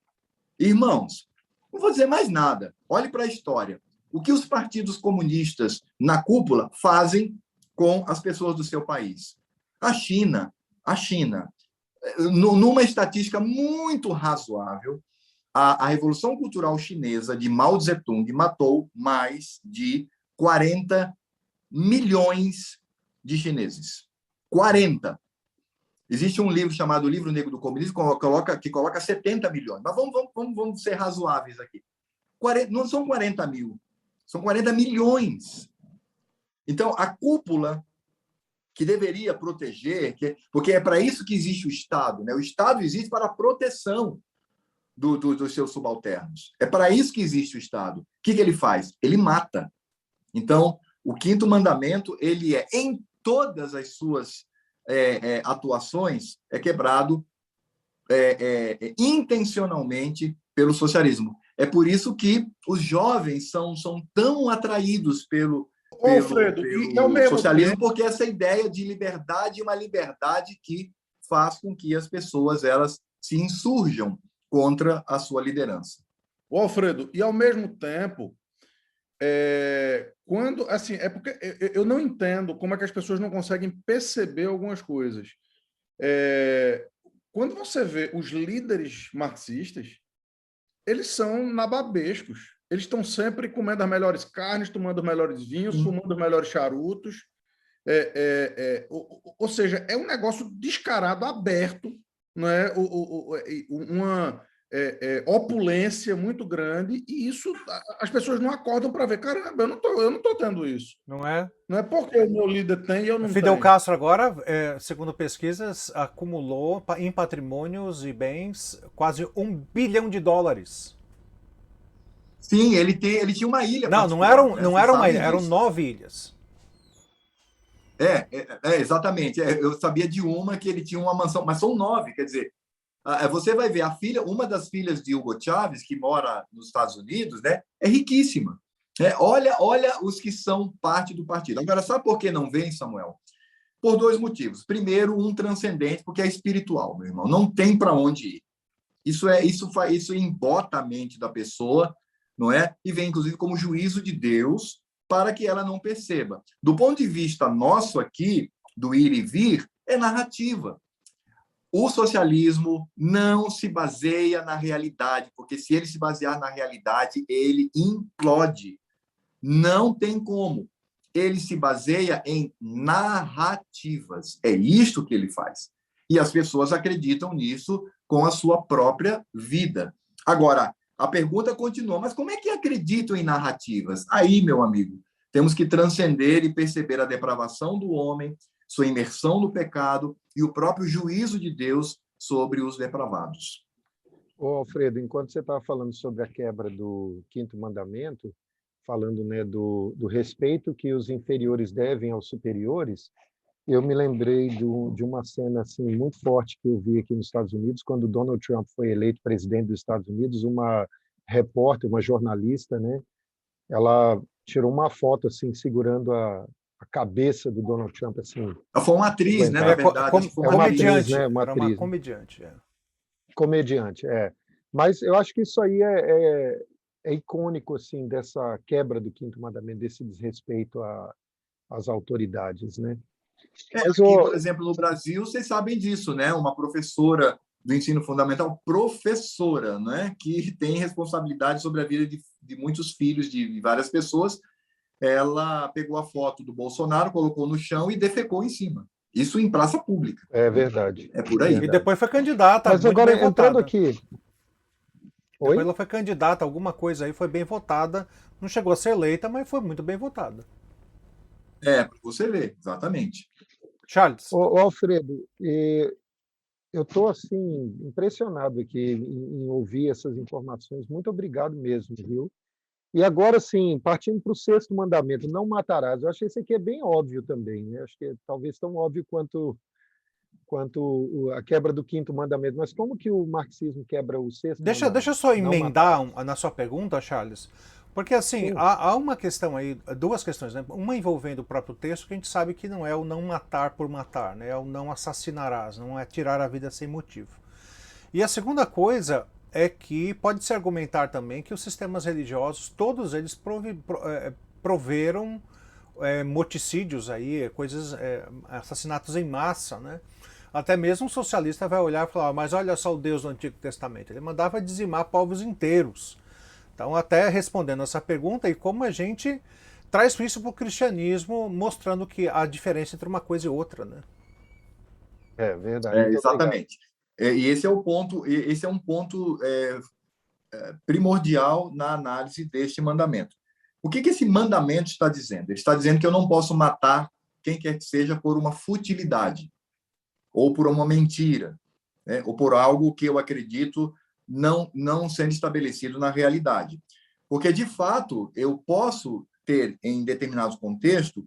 irmãos, não vou dizer mais nada. Olhe para a história. O que os partidos comunistas na cúpula fazem com as pessoas do seu país? A China numa estatística muito razoável, a Revolução Cultural Chinesa de Mao Tse-tung matou mais de 40 milhões de chineses. 40. Existe um livro chamado Livro Negro do Comunismo que coloca 70 milhões. Mas vamos ser razoáveis aqui. Não são 40 mil, são 40 milhões. Então, a cúpula que deveria proteger, porque é para isso que existe o Estado, né? O Estado existe para a proteção dos seus subalternos. É para isso que existe o Estado. O que ele faz? Ele mata. Então, o quinto mandamento, ele em todas as suas atuações, é quebrado intencionalmente pelo socialismo. É por isso que os jovens são tão atraídos pelo Alfredo, e ao mesmo socialismo, tempo, porque essa ideia de liberdade é uma liberdade que faz com que as pessoas elas se insurjam contra a sua liderança. Alfredo, e ao mesmo tempo, quando assim, é porque eu não entendo como é que as pessoas não conseguem perceber algumas coisas. Quando você vê os líderes marxistas, eles são nababescos. Eles estão sempre comendo as melhores carnes, tomando os melhores vinhos, fumando os melhores charutos. Ou seja, é um negócio descarado, aberto, não é? Uma opulência muito grande, e isso as pessoas não acordam para ver. Caramba, eu não tô tendo isso. Não é? Não é porque o meu líder tem e eu não Fidel tenho. Castro agora, segundo pesquisas, acumulou em patrimônios e bens quase $1 bilhão. Sim, ele tinha uma ilha. Não eram uma ilha, eram 9 ilhas. Exatamente. Eu sabia de uma que ele tinha uma mansão, mas são 9, quer dizer, você vai ver uma das filhas de Hugo Chávez, que mora nos Estados Unidos, né, é riquíssima. Olha os que são parte do partido. Agora, sabe por que não vem, Samuel? Por 2 motivos. Primeiro, um transcendente, porque é espiritual, meu irmão. Não tem para onde ir. Isso embota a mente da pessoa, não é? E vem, inclusive, como juízo de Deus para que ela não perceba. Do ponto de vista nosso aqui, do ir e vir, é narrativa. O socialismo não se baseia na realidade, porque se ele se basear na realidade, ele implode. Não tem como. Ele se baseia em narrativas. É isto que ele faz. E as pessoas acreditam nisso com a sua própria vida. Agora, a pergunta continua, mas como é que acreditam em narrativas? Aí, meu amigo, temos que transcender e perceber a depravação do homem, sua imersão no pecado e o próprio juízo de Deus sobre os depravados. Alfredo, enquanto você estava falando sobre a quebra do quinto mandamento, falando, né, do respeito que os inferiores devem aos superiores, eu me lembrei de uma cena assim, muito forte que eu vi aqui nos Estados Unidos, quando Donald Trump foi eleito presidente dos Estados Unidos. Uma repórter, uma jornalista, né, ela tirou uma foto assim, segurando a cabeça do Donald Trump. Assim, ela foi uma atriz, né, na verdade. Foi uma comediante, né? Uma atriz, comediante. Comediante, Mas eu acho que isso aí é icônico, assim, dessa quebra do quinto mandamento, desse desrespeito às autoridades, né? Aqui, por exemplo, no Brasil, vocês sabem disso, né? Uma professora do ensino fundamental, né? Que tem responsabilidade sobre a vida de muitos filhos de várias pessoas. Ela pegou a foto do Bolsonaro, colocou no chão e defecou em cima. Isso em praça pública. É verdade. É por aí. E depois foi candidata. Mas agora, entrando aqui... Depois ela foi candidata, alguma coisa aí, foi bem votada. Não chegou a ser eleita, mas foi muito bem votada. Para você ver, exatamente. Charles. Alfredo, eu estou assim, impressionado aqui em ouvir essas informações. Muito obrigado mesmo, viu? E agora sim, partindo para o sexto mandamento, não matarás. Eu acho que esse aqui é bem óbvio também, né? Acho que é talvez tão óbvio quanto a quebra do quinto mandamento. Mas como que o marxismo quebra o sexto mandamento? Deixa eu só emendar na sua pergunta, Charles. Porque assim, há uma questão aí, 2 questões, né? Uma envolvendo o próprio texto, que a gente sabe que não é o não matar por matar, né? É o não assassinarás, não é tirar a vida sem motivo. E a segunda coisa é que pode-se argumentar também que os sistemas religiosos, todos eles proveram moticídios aí, assassinatos em massa, né? Até mesmo um socialista vai olhar e falar, mas olha só o Deus do Antigo Testamento. Ele mandava dizimar povos inteiros. Então, até respondendo essa pergunta, e como a gente traz isso para o cristianismo, mostrando que a diferença entre uma coisa e outra, né? É verdade. Muito obrigado. Exatamente. E esse é o ponto, esse é um ponto primordial na análise deste mandamento. O que esse mandamento está dizendo? Ele está dizendo que eu não posso matar quem quer que seja por uma futilidade, ou por uma mentira, né? Ou por algo que eu acredito não sendo estabelecido na realidade. Porque, de fato, eu posso ter, em determinados contextos,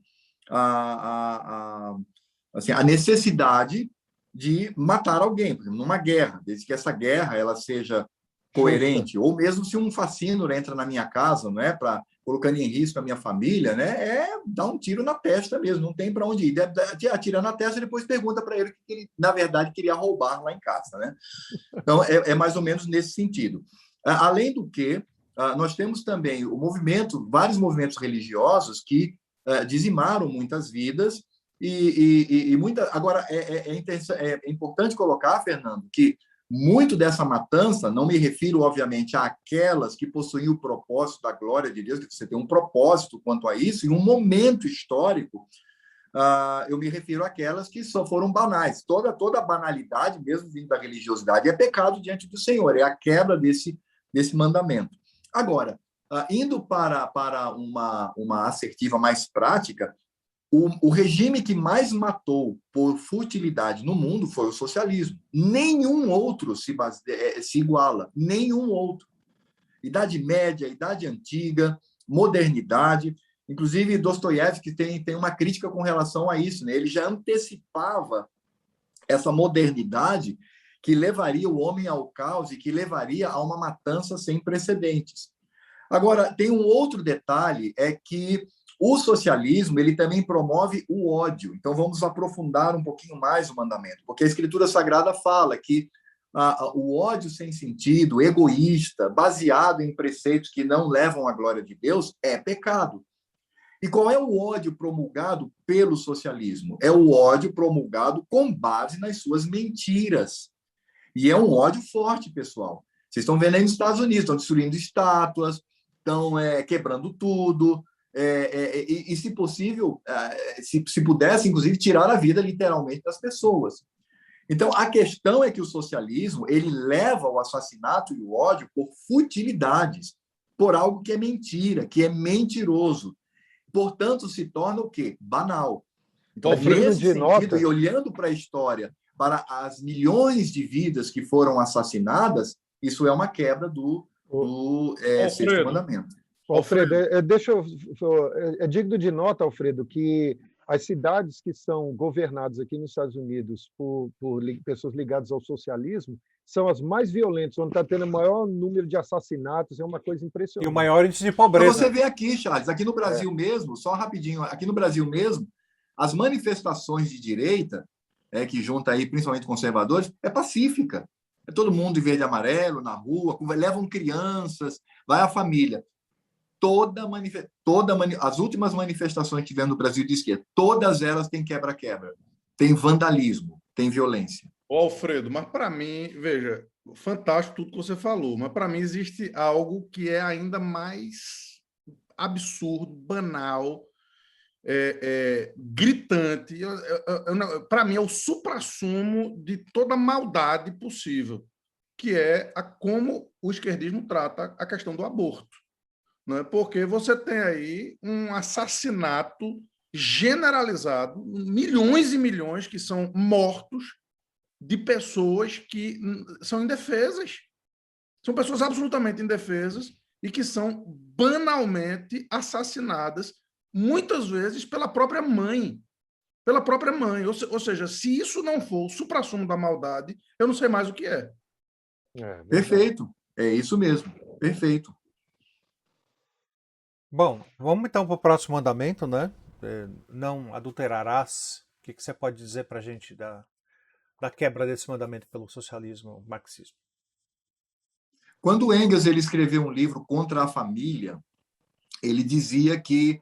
assim, a necessidade de matar alguém, por exemplo, numa guerra, desde que essa guerra ela seja coerente, ou mesmo se um fascínio entra na minha casa, não é, para colocando em risco a minha família, né, dar um tiro na testa mesmo, não tem para onde ir, atira na testa e depois pergunta para ele que ele, na verdade, queria roubar lá em casa, né? Então, é mais ou menos nesse sentido. Além do que, nós temos também vários movimentos religiosos que dizimaram muitas vidas agora, é importante colocar, Fernando, que muito dessa matança, não me refiro, obviamente, àquelas que possuem o propósito da glória de Deus, que você tem um propósito quanto a isso, em um momento histórico, eu me refiro àquelas que só foram banais. Toda banalidade, mesmo vindo da religiosidade, é pecado diante do Senhor, é a quebra desse mandamento. Agora, indo para uma assertiva mais prática, o regime que mais matou por futilidade no mundo foi o socialismo. Nenhum outro se iguala, nenhum outro. Idade Média, Idade Antiga, modernidade. Inclusive, Dostoiévski tem uma crítica com relação a isso, né? Ele já antecipava essa modernidade que levaria o homem ao caos e que levaria a uma matança sem precedentes. Agora, tem um outro detalhe, é que o socialismo ele também promove o ódio. Então, vamos aprofundar um pouquinho mais o mandamento, porque a Escritura Sagrada fala que o ódio sem sentido, egoísta, baseado em preceitos que não levam à glória de Deus, é pecado. E qual é o ódio promulgado pelo socialismo? É o ódio promulgado com base nas suas mentiras. E é um ódio forte, pessoal. Vocês estão vendo aí nos Estados Unidos, estão destruindo estátuas, estão quebrando tudo, e se possível, se pudesse, inclusive, tirar a vida, literalmente, das pessoas. Então, a questão é que o socialismo ele leva ao assassinato e o ódio por futilidades, por algo que é mentira, que é mentiroso. Portanto, se torna o quê? Banal. Então, nesse sentido, e olhando para a história, para as milhões de vidas que foram assassinadas, isso é uma quebra do sexto mandamento. Alfredo, é digno de nota, Alfredo, que as cidades que são governadas aqui nos Estados Unidos por pessoas ligadas ao socialismo são as mais violentas, onde está tendo o maior número de assassinatos, é uma coisa impressionante. E o maior índice de pobreza. Então você vê aqui, Charles, aqui no Brasil mesmo, só rapidinho, aqui no Brasil mesmo, as manifestações de direita, que junta aí principalmente conservadores, é pacífica. É todo mundo de verde e amarelo, na rua, levam crianças, vai a família. As últimas manifestações que tivemos no Brasil de esquerda, todas elas têm quebra-quebra, tem vandalismo, tem violência. Alfredo, mas para mim, veja, fantástico tudo que você falou, mas para mim existe algo que é ainda mais absurdo, banal, gritante. Para mim é o suprassumo de toda maldade possível, que é como o esquerdismo trata a questão do aborto. Não é? Porque você tem aí um assassinato generalizado, milhões e milhões que são mortos de pessoas que são indefesas. São pessoas absolutamente indefesas e que são banalmente assassinadas, muitas vezes pela própria mãe. Pela própria mãe. Ou seja, se isso não for o suprassumo da maldade, eu não sei mais o que é. Perfeito. É isso mesmo. Perfeito. Bom, vamos então para o próximo mandamento, né? Não adulterarás. O que você pode dizer para a gente da quebra desse mandamento pelo socialismo, marxismo? Quando Engels ele escreveu um livro contra a família, ele dizia que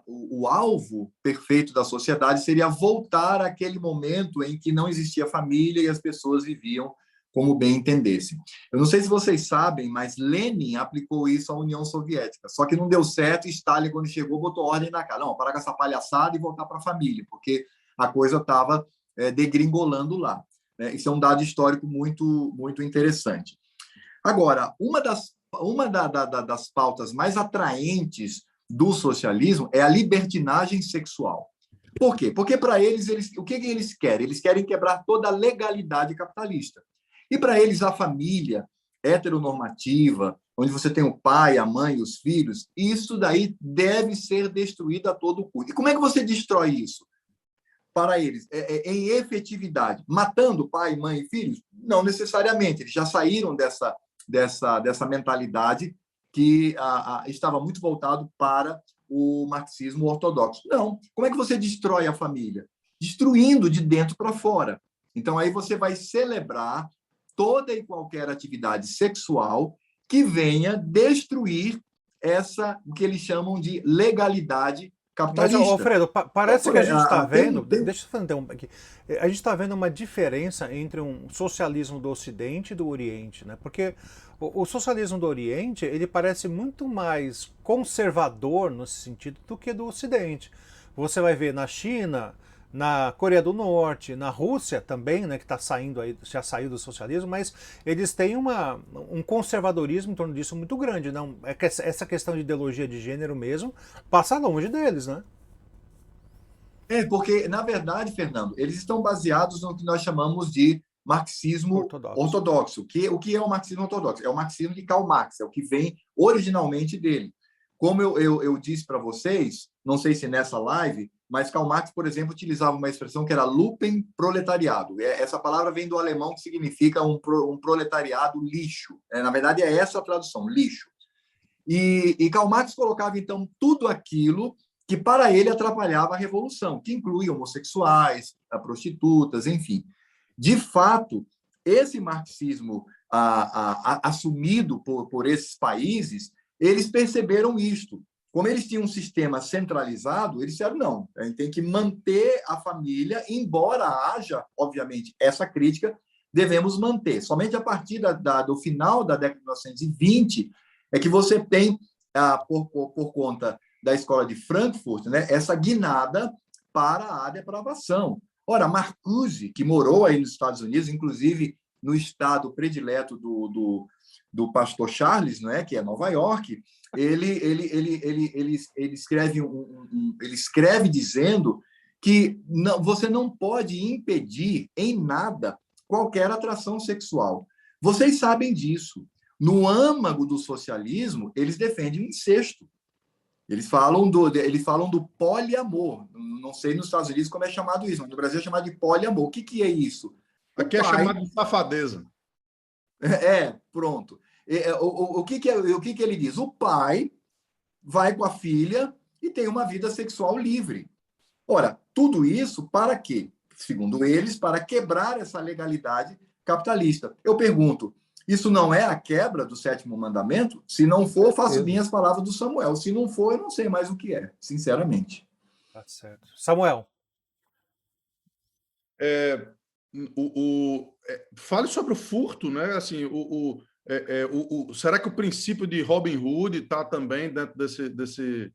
o alvo perfeito da sociedade seria voltar àquele momento em que não existia família e as pessoas viviam como bem entendessem. Eu não sei se vocês sabem, mas Lenin aplicou isso à União Soviética, só que não deu certo e Stalin, quando chegou, botou ordem na cara. Não, parar com essa palhaçada e voltar para a família, porque a coisa estava degringolando lá. Né? Isso é um dado histórico muito, muito interessante. Agora, uma das pautas mais atraentes do socialismo é a libertinagem sexual. Por quê? Porque para eles, o que eles querem? Eles querem quebrar toda a legalidade capitalista. E para eles, a família heteronormativa, onde você tem o pai, a mãe, os filhos, isso daí deve ser destruído a todo custo. E como é que você destrói isso? Para eles, em efetividade, matando pai, mãe e filhos? Não necessariamente. Eles já saíram dessa mentalidade que estava muito voltado para o marxismo ortodoxo. Não. Como é que você destrói a família? Destruindo de dentro para fora. Então, aí você vai celebrar toda e qualquer atividade sexual que venha destruir o que eles chamam de legalidade capitalista. Mas, Alfredo, parece que a gente está vendo... Deixa eu interromper aqui. A gente está vendo uma diferença entre um socialismo do Ocidente e do Oriente, né? Porque o socialismo do Oriente, ele parece muito mais conservador nesse sentido do que do Ocidente. Você vai ver na China, na Coreia do Norte, na Rússia também, né, que está saindo aí, já saiu do socialismo, mas eles têm um conservadorismo em torno disso muito grande. Não, essa questão de ideologia de gênero mesmo passa longe deles, né? Porque, na verdade, Fernando, eles estão baseados no que nós chamamos de marxismo ortodoxo. O que é o marxismo ortodoxo? É o marxismo de Karl Marx, é o que vem originalmente dele. Como eu disse para vocês, não sei se nessa live, mas Karl Marx, por exemplo, utilizava uma expressão que era Lumpenproletariado. Essa palavra vem do alemão, que significa um proletariado lixo. Na verdade, é essa a tradução, lixo. E Karl Marx colocava, então, tudo aquilo que para ele atrapalhava a revolução, que inclui homossexuais, prostitutas, enfim. De fato, esse marxismo assumido por esses países, eles perceberam isto. Como eles tinham um sistema centralizado, eles disseram, não, a gente tem que manter a família, embora haja, obviamente, essa crítica, devemos manter. Somente a partir do final da década de 1920 é que você tem, por conta da escola de Frankfurt, né, essa guinada para a depravação. Ora, Marcuse, que morou aí nos Estados Unidos, inclusive no estado predileto do pastor Charles, né, que é Nova York, ele escreve dizendo que você não pode impedir em nada qualquer atração sexual. Vocês sabem disso. No âmago do socialismo, eles defendem o incesto. Eles falam do poliamor. Não sei nos Estados Unidos como é chamado isso, mas no Brasil é chamado de poliamor. O que é isso? Aqui é chamado de safadeza. Pronto. O que ele diz? O pai vai com a filha e tem uma vida sexual livre. Ora, tudo isso para quê? Segundo eles, para quebrar essa legalidade capitalista. Eu pergunto, isso não é a quebra do 7º mandamento? Se não for, faço minhas palavras do Samuel. Se não for, eu não sei mais o que é, sinceramente. Tá certo. Samuel. Fale sobre o furto, né? Assim, será que o princípio de Robin Hood está também dentro desse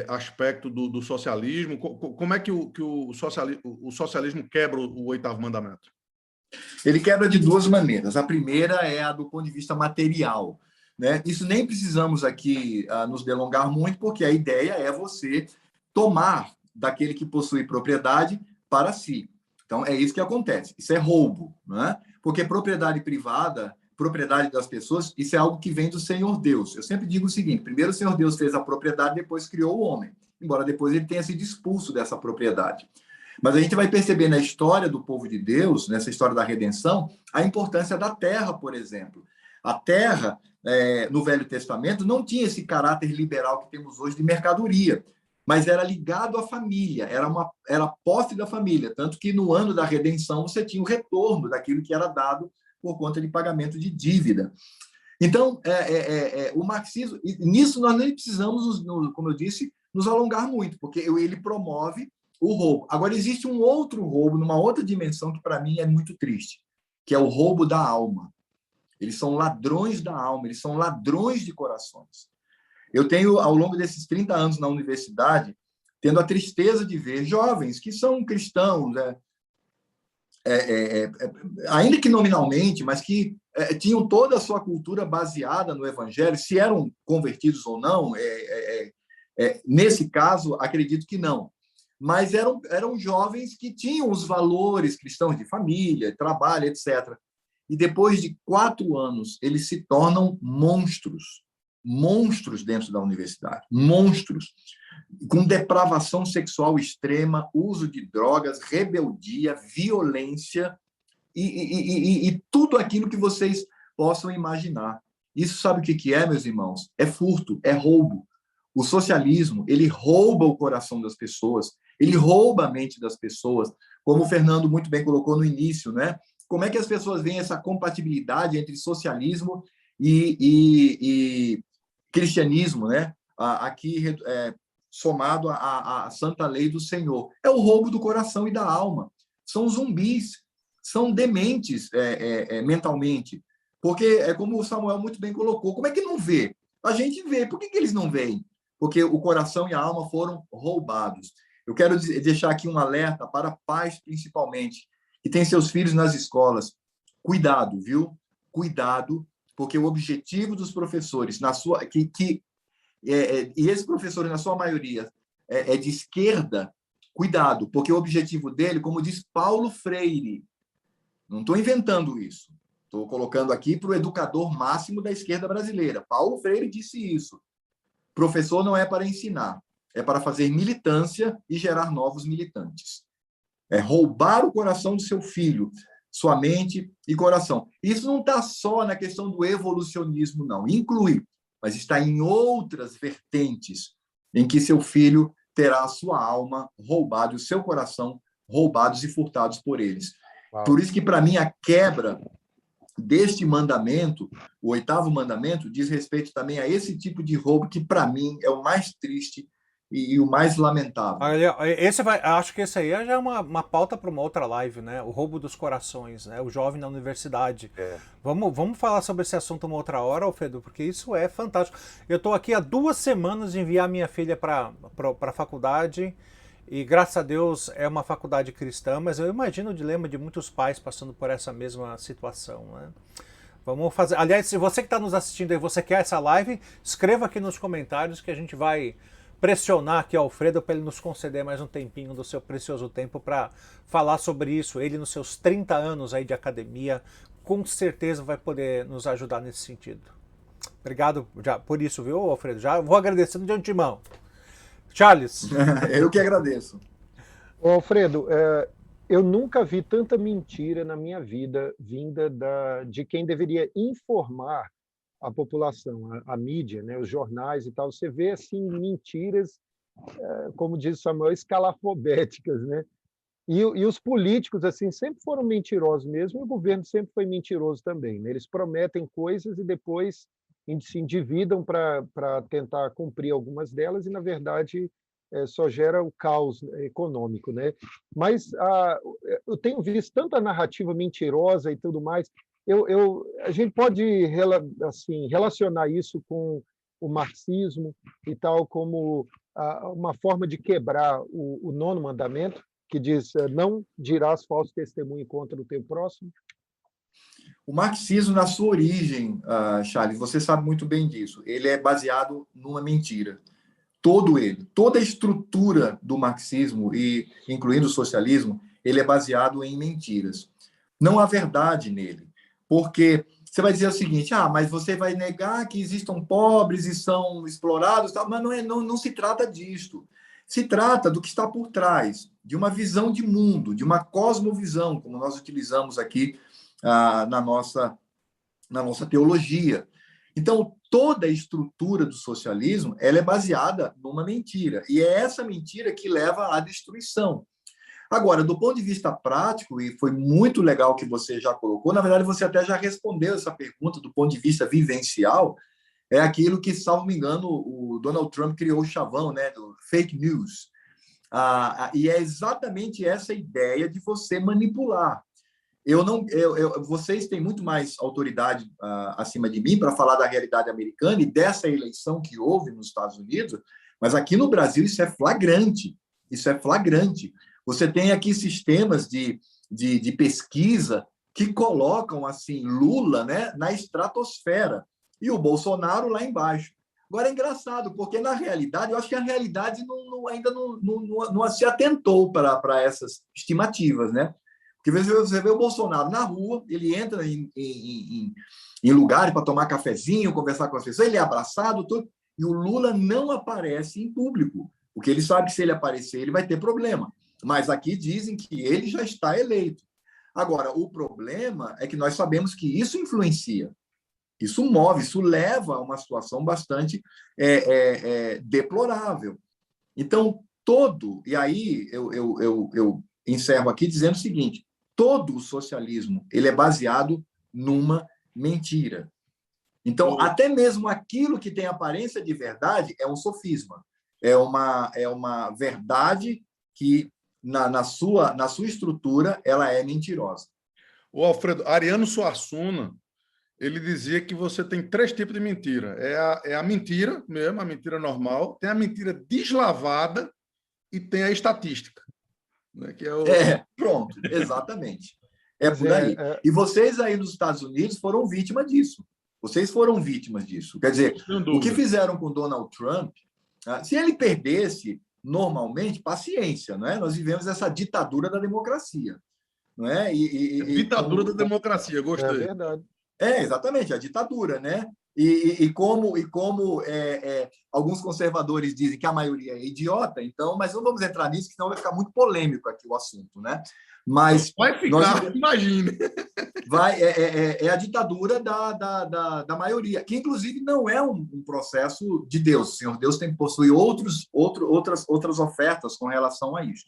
aspecto do socialismo? Como é que o socialismo quebra o 8º mandamento? Ele quebra de duas maneiras. A primeira é a do ponto de vista material. Né? Isso nem precisamos aqui nos delongar muito, porque a ideia é você tomar daquele que possui propriedade para si. Então, é isso que acontece. Isso é roubo. Né? Porque propriedade privada, propriedade das pessoas, isso é algo que vem do Senhor Deus. Eu sempre digo o seguinte, primeiro o Senhor Deus fez a propriedade, depois criou o homem. Embora depois ele tenha sido expulso dessa propriedade. Mas a gente vai perceber na história do povo de Deus, nessa história da redenção, a importância da terra, por exemplo. A terra, no Velho Testamento, não tinha esse caráter liberal que temos hoje de mercadoria, mas era ligado à família, era posse da família. Tanto que no ano da redenção você tinha o retorno daquilo que era dado por conta de pagamento de dívida. Então, o marxismo, e nisso nós nem precisamos, como eu disse, nos alongar muito, porque ele promove o roubo. Agora, existe um outro roubo, numa outra dimensão, que para mim é muito triste, que é o roubo da alma. Eles são ladrões da alma, eles são ladrões de corações. Eu tenho, ao longo desses 30 anos na universidade, tendo a tristeza de ver jovens que são cristãos, ainda que nominalmente, mas que tinham toda a sua cultura baseada no evangelho, se eram convertidos ou não, nesse caso, acredito que não. Mas eram jovens que tinham os valores cristãos de família, trabalho, etc. E depois de 4 anos, eles se tornam monstros dentro da universidade, monstros, com depravação sexual extrema, uso de drogas, rebeldia, violência e tudo aquilo que vocês possam imaginar. Isso sabe o que é, meus irmãos? É furto, é roubo. O socialismo, ele rouba o coração das pessoas, ele rouba a mente das pessoas, como o Fernando muito bem colocou no início, né? Como é que as pessoas veem essa compatibilidade entre socialismo e cristianismo, né? Aqui somado à santa lei do Senhor? É o roubo do coração e da alma. São zumbis, são dementes mentalmente. Porque, como o Samuel muito bem colocou, como é que não vê? A gente vê. Por que eles não veem? Porque o coração e a alma foram roubados. Eu quero deixar aqui um alerta para pais, principalmente, que têm seus filhos nas escolas. Cuidado, viu? Cuidado, porque o objetivo dos professores, e esses professores, na sua maioria, é de esquerda, cuidado, porque o objetivo dele, como diz Paulo Freire, não estou inventando isso, estou colocando aqui para o educador máximo da esquerda brasileira. Paulo Freire disse isso. Professor não é para ensinar, é para fazer militância e gerar novos militantes. É roubar o coração do seu filho, sua mente e coração. Isso não está só na questão do evolucionismo, não. Inclui, mas está em outras vertentes em que seu filho terá a sua alma roubada, o seu coração roubados e furtados por eles. Uau. Por isso que, para mim, a quebra deste mandamento, o 8º mandamento, diz respeito também a esse tipo de roubo que, para mim, é o mais triste e o mais lamentável. Acho que esse aí já é uma pauta para uma outra live, né? O roubo dos corações, né? O jovem na universidade. Vamos falar sobre esse assunto uma outra hora, Alfredo, porque isso é fantástico. Eu estou aqui há 2 semanas de enviar minha filha para a faculdade e, graças a Deus, é uma faculdade cristã, mas eu imagino o dilema de muitos pais passando por essa mesma situação, né? Vamos fazer. Aliás, se você que está nos assistindo e você quer essa live, escreva aqui nos comentários que a gente vai pressionar aqui o Alfredo para ele nos conceder mais um tempinho do seu precioso tempo para falar sobre isso. Ele, nos seus 30 anos aí de academia, com certeza vai poder nos ajudar nesse sentido. Obrigado por isso, viu, Alfredo? Já vou agradecendo de antemão. Charles. Eu que agradeço. Ô, Alfredo, eu nunca vi tanta mentira na minha vida vinda de quem deveria informar a população, a mídia, né, os jornais e tal. Você vê assim mentiras, como diz Samuel, escalafobéticas, né? E os políticos assim sempre foram mentirosos mesmo, e o governo sempre foi mentiroso também, né? Eles prometem coisas e depois se endividam para tentar cumprir algumas delas e, na verdade, só gera o caos econômico, né? Mas eu tenho visto tanta narrativa mentirosa e tudo mais. A gente pode assim, relacionar isso com o marxismo e tal, como uma forma de quebrar o 9º mandamento, que diz: não dirás falso testemunho contra o teu próximo. O marxismo, na sua origem, Charles, você sabe muito bem disso, ele é baseado numa mentira. Toda a estrutura do marxismo, e incluindo o socialismo, ele é baseado em mentiras. Não há verdade nele. Porque você vai dizer o seguinte: mas você vai negar que existam pobres e são explorados, mas não se trata disto. Se trata do que está por trás, de uma visão de mundo, de uma cosmovisão, como nós utilizamos aqui na nossa teologia. Então, toda a estrutura do socialismo ela é baseada numa mentira, e é essa mentira que leva à destruição. Agora, do ponto de vista prático, e foi muito legal que você já colocou, na verdade, você até já respondeu essa pergunta do ponto de vista vivencial, é aquilo que, salvo me engano, o Donald Trump criou o chavão, né, do fake news. E é exatamente essa ideia de você manipular. Vocês têm muito mais autoridade acima de mim para falar da realidade americana e dessa eleição que houve nos Estados Unidos, mas aqui no Brasil isso é flagrante. Isso é flagrante. Você tem aqui sistemas de pesquisa que colocam assim Lula, né, na estratosfera e o Bolsonaro lá embaixo. Agora é engraçado, porque na realidade, eu acho que a realidade ainda não se atentou para essas estimativas, né? Porque você vê o Bolsonaro na rua, ele entra em lugares para tomar cafezinho, conversar com as pessoas, ele é abraçado, tudo, e o Lula não aparece em público, porque ele sabe que se ele aparecer, ele vai ter problema. Mas aqui dizem que ele já está eleito. Agora, o problema é que nós sabemos que isso influencia, isso move, isso leva a uma situação bastante deplorável. Então, e aí eu encerro aqui dizendo o seguinte, todo o socialismo ele é baseado numa mentira. Então, até mesmo aquilo que tem aparência de verdade é um sofisma, é uma verdade que, na sua estrutura, ela é mentirosa. O Alfredo, Ariano Suassuna, ele dizia que você tem 3 tipos de mentira. É a mentira mesmo, a mentira normal, tem a mentira deslavada e tem a estatística. Né, que pronto, exatamente. Por aí. E vocês aí nos Estados Unidos foram vítimas disso. Vocês foram vítimas disso. Quer dizer, o que fizeram com Donald Trump, se ele perdesse normalmente, paciência, não é? Nós vivemos essa ditadura da democracia. Não é? Ditadura da democracia, gostei. É verdade. Exatamente, a ditadura, né? E como alguns conservadores dizem que a maioria é idiota, então, mas não vamos entrar nisso, senão vai ficar muito polêmico aqui o assunto, né? Mas vai ficar, imagine. É a ditadura da maioria, que inclusive não é um processo de Deus. O Senhor Deus possui outras ofertas com relação a isso.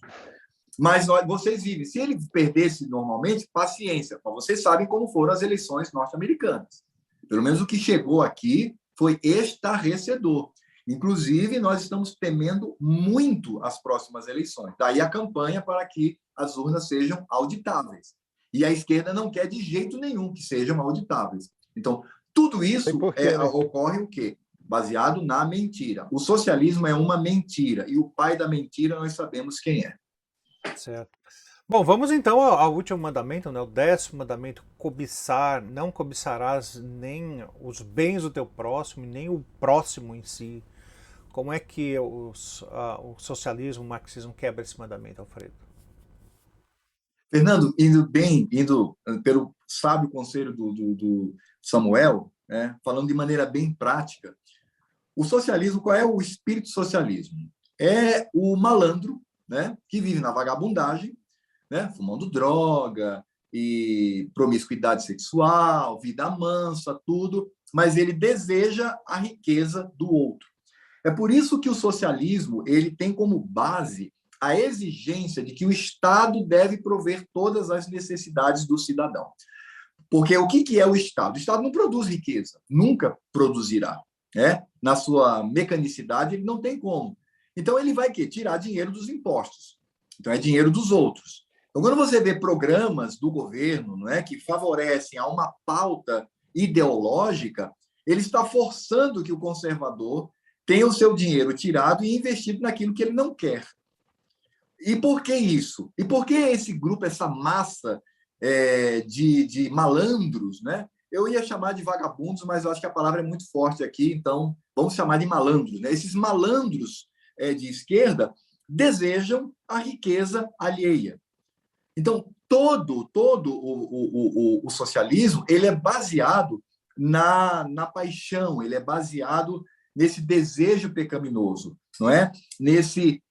Mas vocês vivem. Se ele perdesse normalmente, paciência. Vocês sabem como foram as eleições norte-americanas. Pelo menos o que chegou aqui foi estarrecedor. Inclusive, nós estamos temendo muito as próximas eleições. Daí a campanha para que as urnas sejam auditáveis. E a esquerda não quer de jeito nenhum que sejam auditáveis. Então, tudo isso ocorre o quê? Baseado na mentira. O socialismo é uma mentira. E o pai da mentira nós sabemos quem é. Certo. Bom, vamos então ao último mandamento, né? O 10º mandamento, cobiçar, não cobiçarás nem os bens do teu próximo, nem o próximo em si. Como é que o socialismo, o marxismo quebra esse mandamento, Alfredo? Fernando, indo pelo sábio conselho do Samuel, né? Falando de maneira bem prática, o socialismo, qual é o espírito socialismo? É o malandro, né, que vive na vagabundagem, né, fumando droga e promiscuidade sexual, vida mansa, tudo, mas ele deseja a riqueza do outro. É por isso que o socialismo ele tem como base a exigência de que o Estado deve prover todas as necessidades do cidadão. Porque o que é o Estado? O Estado não produz riqueza, nunca produzirá. Né? Na sua mecanicidade, ele não tem como. Então, ele vai tirar dinheiro dos impostos. Então, é dinheiro dos outros. Então, quando você vê programas do governo, não é, que favorecem a uma pauta ideológica, ele está forçando que o conservador tenha o seu dinheiro tirado e investido naquilo que ele não quer. E por que isso? E por que esse grupo, essa massa de malandros, né? Eu ia chamar de vagabundos, mas eu acho que a palavra é muito forte aqui, então vamos chamar de malandros. Né? Esses malandros de esquerda desejam a riqueza alheia. Então, todo o socialismo ele é baseado na paixão, ele é baseado nesse desejo pecaminoso, não é? Nesse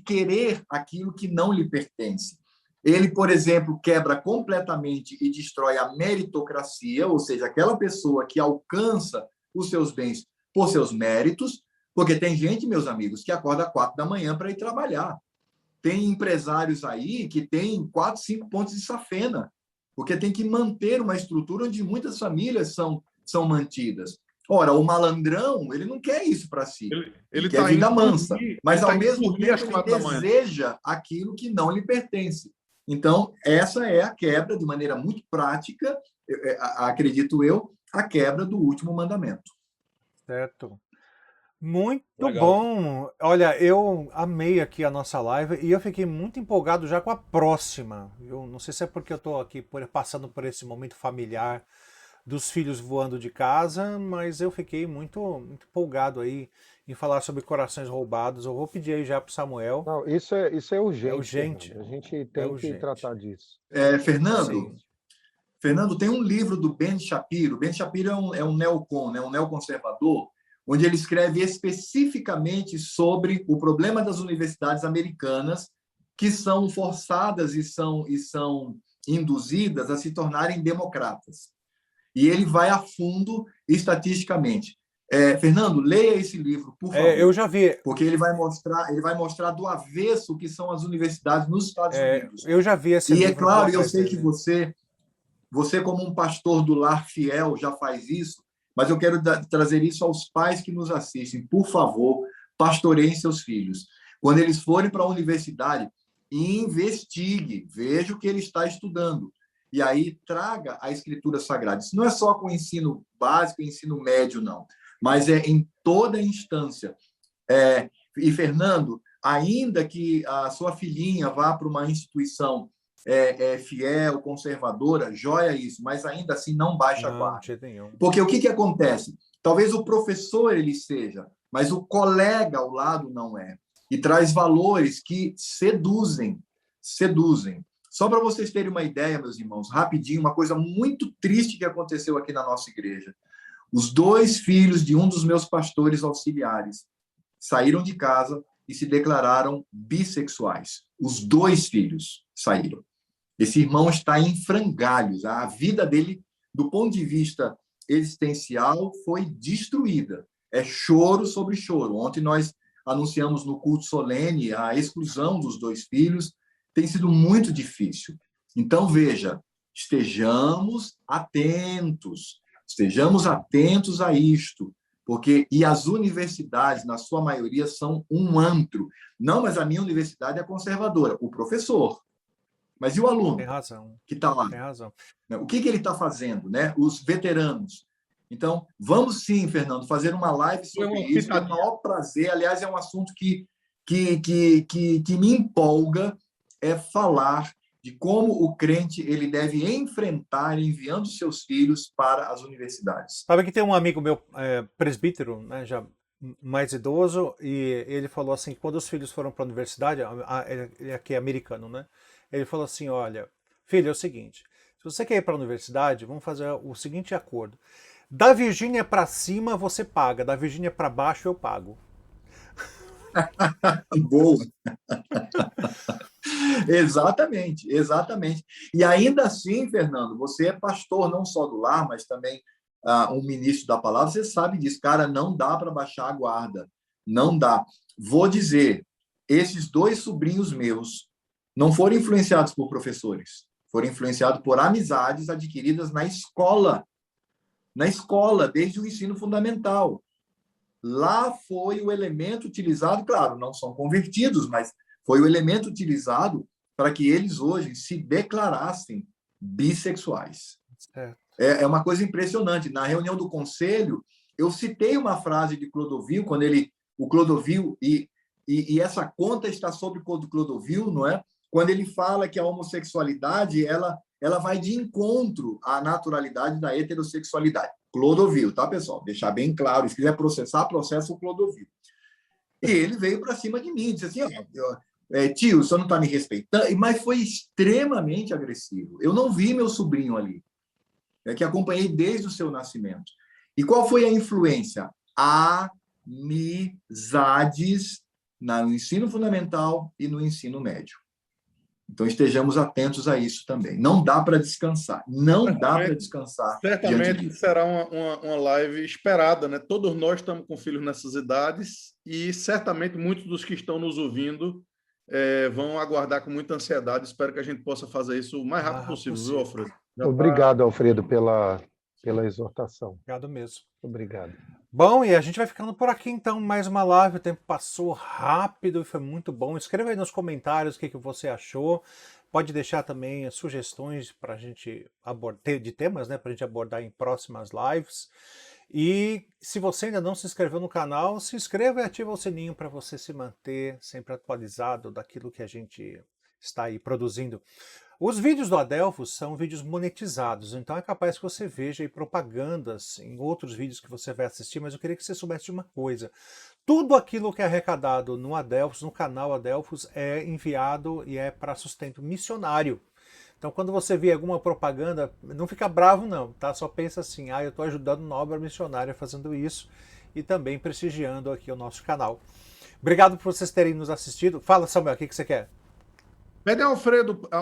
querer aquilo que não lhe pertence. Ele, por exemplo, quebra completamente e destrói a meritocracia, ou seja, aquela pessoa que alcança os seus bens por seus méritos, porque tem gente, meus amigos, que acorda às 4 da manhã para ir trabalhar. tem empresários aí que têm 4, 5 pontos de safena, porque tem que manter uma estrutura onde muitas famílias são mantidas. Ora, o malandrão, ele não quer isso para si. Ele quer tá vida indo mansa, dormir, mas ele ao tá indo mesmo dormir às tempo ele 4 da manhã. deseja aquilo que não lhe pertence. Então, essa é a quebra, de maneira muito prática, acredito eu, a quebra do último mandamento. Certo. Muito Legal. bom. Olha, eu amei aqui a nossa live e eu fiquei muito empolgado já com a próxima. Eu não sei se é porque eu estou aqui passando por esse momento familiar dos filhos voando de casa, mas eu fiquei muito, muito empolgado aí em falar sobre corações roubados. Eu vou pedir aí já para o Samuel. Não, isso é urgente, É urgente. Fernando. A gente É tem que urgente. tratar disso. Fernando, Sim. tem um livro do Ben Shapiro. Ben Shapiro é um neocon, né, um neoconservador, onde ele escreve especificamente sobre o problema das universidades americanas que são forçadas e são induzidas a se tornarem democratas. E ele vai a fundo estatisticamente. Fernando, leia esse livro, por favor. Eu já vi. Porque ele vai mostrar do avesso o que são as universidades nos Estados Unidos. Eu já vi esse E livro. é claro, eu atrás sei dele. que você como um pastor do lar fiel já faz isso, mas eu quero trazer isso aos pais que nos assistem. Por favor, pastoreiem seus filhos. Quando eles forem para a universidade, investigue, veja o que ele está estudando. E aí traga a Escritura Sagrada. Isso não é só com o ensino básico, ensino médio, não. Mas é em toda instância. E, Fernando, ainda que a sua filhinha vá para uma instituição fiel, conservadora, joia isso, mas ainda assim não baixa a guarda. Porque o que acontece? Talvez o professor ele seja, mas o colega ao lado não é. E traz valores que seduzem. Só para vocês terem uma ideia, meus irmãos, rapidinho, uma coisa muito triste que aconteceu aqui na nossa igreja. Os 2 filhos de um dos meus pastores auxiliares saíram de casa e se declararam bissexuais. Os 2 filhos saíram. Esse irmão está em frangalhos. A vida dele, do ponto de vista existencial, foi destruída. É choro sobre choro. Ontem nós anunciamos no culto solene a exclusão dos 2 filhos. Tem sido muito difícil. Então, veja, estejamos atentos a isto, porque as universidades, na sua maioria, são um antro. Não, mas a minha universidade é conservadora. O professor. Mas e o aluno? Tem razão. Que está lá? Tem razão. O que ele está fazendo, né? Os veteranos. Então, vamos sim, Fernando, fazer uma live sobre isso. É o maior prazer. Aliás, é um assunto que me empolga, é falar de como o crente ele deve enfrentar enviando seus filhos para as universidades. Sabe que tem um amigo meu, presbítero, né, já mais idoso, e ele falou assim, que quando os filhos foram para a universidade, ele aqui é americano, né? Ele falou assim, olha, filho, é o seguinte, se você quer ir para a universidade, vamos fazer o seguinte acordo. Da Virgínia para cima você paga, da Virgínia para baixo eu pago. Boa! Exatamente. E ainda assim, Fernando, você é pastor não só do lar, mas também um ministro da palavra, você sabe disso. Cara, não dá para baixar a guarda. Não dá. Vou dizer, esses 2 sobrinhos meus não foram influenciados por professores, foram influenciados por amizades adquiridas na escola, desde o ensino fundamental. Lá foi o elemento utilizado, claro, não são convertidos, mas foi o elemento utilizado para que eles hoje se declarassem bissexuais. É uma coisa impressionante. Na reunião do conselho, eu citei uma frase de Clodovil, quando o Clodovil, e essa conta está sobre Clodovil, não é? Quando ele fala que a homossexualidade ela vai de encontro à naturalidade da heterossexualidade. Clodovil, tá, pessoal? Deixar bem claro. Se quiser processar, processa o Clodovil. E ele veio para cima de mim, disse assim, tio, o senhor não está me respeitando? Mas foi extremamente agressivo. Eu não vi meu sobrinho ali, que acompanhei desde o seu nascimento. E qual foi a influência? Amizades no ensino fundamental e no ensino médio. Então, estejamos atentos a isso também. Não dá para descansar. Certamente será uma live esperada, né? Todos nós estamos com filhos nessas idades e certamente muitos dos que estão nos ouvindo vão aguardar com muita ansiedade. Espero que a gente possa fazer isso o mais rápido possível, viu, Alfredo? Obrigado, Alfredo, pela exortação. Obrigado mesmo. Obrigado. Bom, e a gente vai ficando por aqui então, mais uma live, o tempo passou rápido e foi muito bom. Escreva aí nos comentários o que você achou. Pode deixar também sugestões para a gente abordar, de temas, né, para a gente abordar em próximas lives. E se você ainda não se inscreveu no canal, se inscreva e ativa o sininho para você se manter sempre atualizado daquilo que a gente está aí produzindo. Os vídeos do Adelphos são vídeos monetizados, então é capaz que você veja aí propagandas em outros vídeos que você vai assistir, mas eu queria que você soubesse de uma coisa. Tudo aquilo que é arrecadado no Adelphos, no canal Adelphos, é enviado e é para sustento missionário. Então quando você vê alguma propaganda, não fica bravo não, tá? Só pensa assim, eu estou ajudando uma obra missionária fazendo isso e também prestigiando aqui o nosso canal. Obrigado por vocês terem nos assistido. Fala, Samuel, o que você quer? Pede ao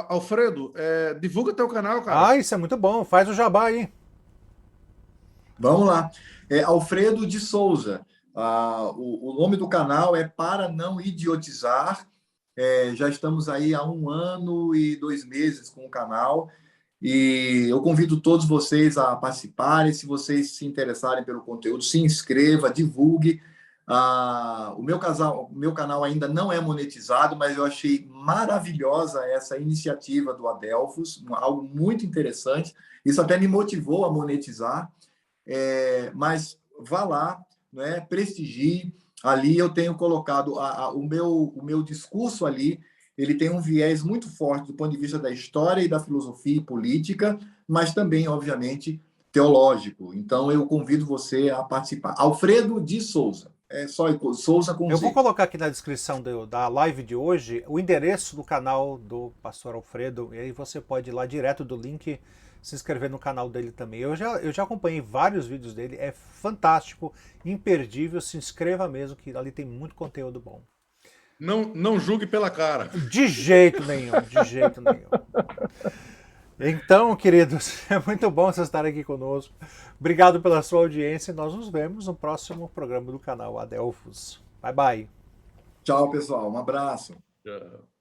Alfredo, divulga teu canal, cara. Isso é muito bom. Faz o jabá aí. Vamos lá. Alfredo de Souza. O nome do canal é Para Não Idiotizar. Já estamos aí há 1 ano e 2 meses com o canal. E eu convido todos vocês a participarem. Se vocês se interessarem pelo conteúdo, se inscreva, divulgue. O meu canal ainda não é monetizado, mas eu achei maravilhosa essa iniciativa do Adelphos, algo muito interessante. Isso até me motivou a monetizar. Mas vá lá, né, prestigie. Ali eu tenho colocado o meu discurso ali, ele tem um viés muito forte do ponto de vista da história e da filosofia e política, mas também, obviamente, teológico. Então, eu convido você a participar. Alfredo de Souza. É só Souza com Z. Eu vou colocar aqui na descrição da live de hoje o endereço do canal do Pastor Alfredo, e aí você pode ir lá direto do link se inscrever no canal dele também. Eu já acompanhei vários vídeos dele, é fantástico, imperdível, se inscreva mesmo, que ali tem muito conteúdo bom. Não julgue pela cara. De jeito nenhum, de jeito nenhum. Então, queridos, é muito bom vocês estarem aqui conosco. Obrigado pela sua audiência e nós nos vemos no próximo programa do canal Adelphos. Bye, bye. Tchau, pessoal. Um abraço. Tchau.